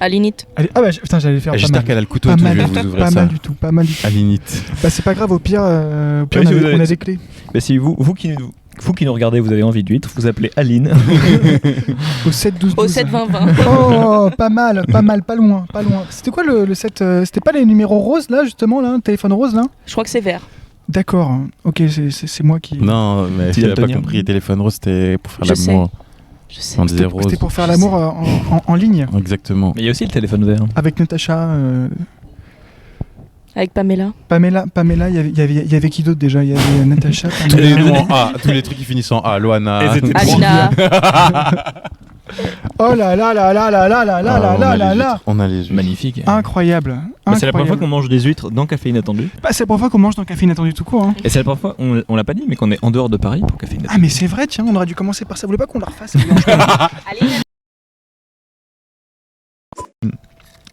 Alinite. Allez, ah bah putain, j'allais faire pas J'espère mal. qu'elle a le couteau, Pas tout, mal, je vais vous ouvrir pas ça. mal du tout, pas mal du tout. Alinite. Bah c'est pas grave, au pire, Ouais, on, si vous on avez- a des clés. Mais si vous qui nous regardez, vous avez envie d'huîtres, vous appelez Aline. Au 7 12 Au 12. 7 20 20. Oh, pas mal, pas loin, pas loin. C'était quoi le 7 C'était pas les numéros roses là, justement, là, le téléphone rose là? Je crois que c'est vert. D'accord, ok, c'est moi qui. Non, mais Si, tu n'avais pas daltonien. compris, téléphone rose, c'était pour faire Je sais. l'amour. Je sais. On disait C'était rose. pour faire l'amour en ligne Exactement. Mais il y a aussi le téléphone vert. avec Natacha. Avec Pamela. Pamela, il y avait qui d'autre déjà? Il y avait Natacha, Tous les Pamela. noms en A, tous les trucs qui finissent en A, Loana. Elles étaient Alina. Oh là là là là là là là là là là là là. On a les huîtres. Magnifique. Incroyable. Mais c'est la première fois Incroyable. qu'on mange des huîtres dans Café Inattendu. Bah, c'est la première fois qu'on mange dans Café Inattendu tout court. Hein. Et c'est la première fois, on l'a pas dit, mais qu'on est en dehors de Paris pour Café Inattendu. Ah mais c'est vrai, tiens, on aurait dû commencer par ça. Vous voulez pas qu'on la refasse?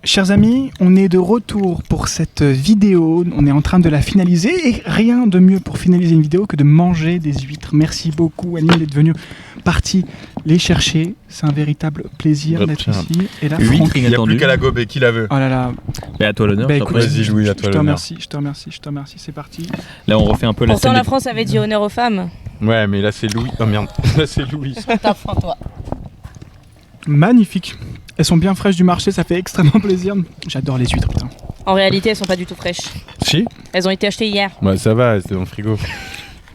Chers amis, on est de retour pour cette vidéo. On est en train de la finaliser et rien de mieux pour finaliser une vidéo que de manger des huîtres. Merci beaucoup Annie d'être venue partie les chercher. C'est un véritable plaisir d'être Tiens. ici. Et là, Huîtres Franck... inattendues. gober, qui la veut. Oh là là. Mais à toi l'honneur. Bah, je écoute, t'en prie. Vas-y, Louis, à je toi te l'honneur. remercie, je te remercie. C'est parti. Là, on refait un peu la Pourtant, scène. la France avait dit honneur aux femmes. Ouais, mais là c'est Louis. Oh merde, là c'est Louis. toi. Magnifique. Elles sont bien fraîches du marché, ça fait extrêmement plaisir. J'adore les huîtres, putain. En réalité, elles sont pas du tout fraîches. Si. Elles ont été achetées hier. Ouais, ça va, c'était dans le frigo.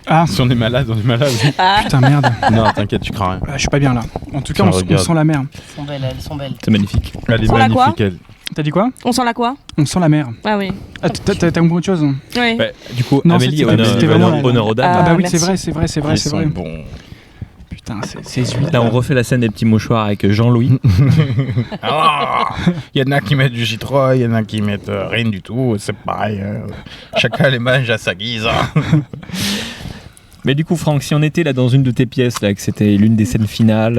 Ah, Si on est malade, on est malade. Ah, putain, merde. Non, t'inquiète, tu crains rien. Je suis pas bien là. En tout cas, Ça on regarde. sent la mer. Elles sont belles. C'est magnifique. Elle est Sans la quoi magnifique, elle. T'as dit quoi? on sent la quoi? On sent la mer. Ah oui. Ah, t'as compris autre chose? Oui. Ouais, du coup, Non, Amélie, c'était- honneur, c'était vraiment la- honneur aux dames. Ah, bah oui, merci. c'est vrai. Ils C'est sont vrai. bons. Putain, ces huîtres. Là, on refait la scène des petits mouchoirs avec Jean-Louis. Il y en a qui mettent du citron, il y en a qui mettent rien du tout, c'est pareil. Chacun les mange à sa guise. Mais du coup, Franck, si on était là dans une de tes pièces, là, que c'était l'une des scènes finales,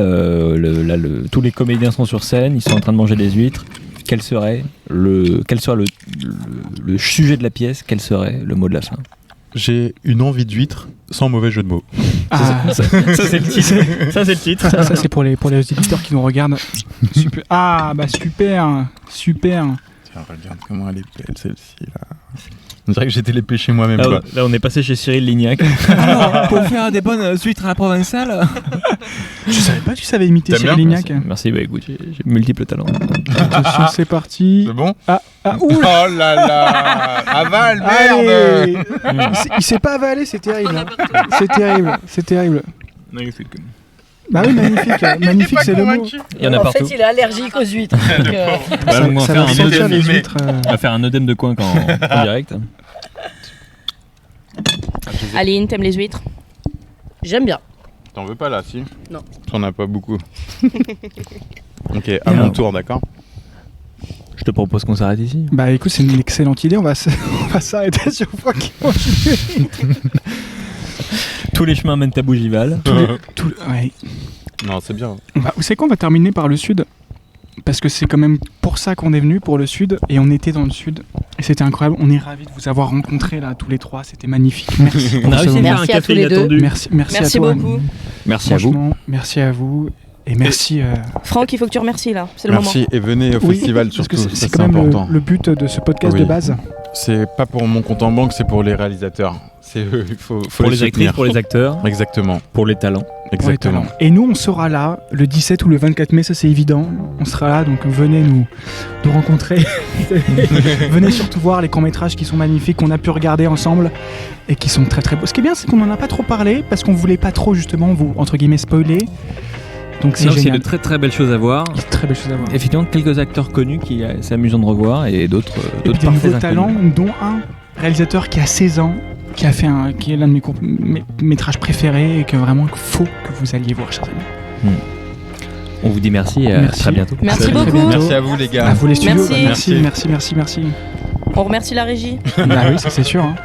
tous les comédiens sont sur scène, ils sont en train de manger des huîtres. Quel serait le sujet de la pièce? Quel serait le mot de la fin? J'ai une envie d'huître, sans mauvais jeu de mots. Ah, Ça, c'est le titre. Ça, c'est le titre. ça c'est pour les auditeurs qui nous regardent. Super. Ah, bah super. Tiens, regarde comment elle est belle celle-ci là. On dirait que j'étais les pêcher moi-même. Là, quoi. là, on est passé chez Cyril Lignac. Alors, pour faire des bonnes huîtres à la provençale. Je savais pas que tu savais imiter T'aimes Cyril bien Lignac. Merci, bah écoute, j'ai multiples talents. Attention, c'est parti. C'est bon? Ah, ouh. Oh là là. Avale, Allez. merde. Il s'est pas avalé, c'est terrible. C'est terrible. Bah oui, magnifique, c'est le mot. Il y en a En partout. fait, il est allergique aux huîtres. donc, Bah, on va Ça faire va un sentir œdème. les huîtres. On va faire un œdème de coin en direct. Aline, t'aimes les huîtres? J'aime bien. T'en veux pas là, si? Non. T'en as pas beaucoup. Ok, à mon tour, d'accord? Je te propose qu'on s'arrête ici. Bah écoute, c'est une excellente idée, on va s'arrêter sur Franck. Tous les chemins mènent à Bougival. Ouais. Non, c'est bien. Vous savez quoi, on va terminer par le sud. parce que c'est quand même pour ça qu'on est venu, pour le Sud, et on était dans le Sud, et c'était incroyable. On est ravis de vous avoir rencontrés là, tous les trois, c'était magnifique. Merci. On a réussi à faire un Merci à café tous les deux. inattendu. Merci à toi. beaucoup. Merci à vous. Franchement, merci à vous, et merci. Franck, il faut que tu remercies là, c'est le Merci et venez au festival parce que surtout, c'est ça, quand même important. le but de ce podcast Oui. de base. C'est pas pour mon compte en banque, c'est pour les réalisateurs. C'est eux, il faut Pour les soutenir. actrices, pour les acteurs, Exactement, pour les talents. exactement. Et nous, on sera là le 17 ou le 24 mai, ça c'est évident. On sera là, donc venez nous rencontrer. Venez surtout voir les courts-métrages qui sont magnifiques, qu'on a pu regarder ensemble et qui sont très très beaux. Ce qui est bien, c'est qu'on en a pas trop parlé parce qu'on voulait pas trop justement vous, entre guillemets, spoiler. Donc c'est Non, c'est génial. de très très belles choses à voir. Très belle chose à voir. Effectivement, quelques acteurs connus qui c'est amusant de revoir et d'autres Et puis des parfaits nouveaux inconnus. talents, dont un réalisateur qui a 16 ans, qui est l'un de mes métrages préférés et que vraiment il faut que vous alliez voir, chers amis. On vous dit merci et à Merci. très bientôt. Merci Très beaucoup. bientôt. Merci à vous les gars. À vous les studios. Merci. Merci. On remercie la régie. Bah oui, ça c'est sûr. Hein.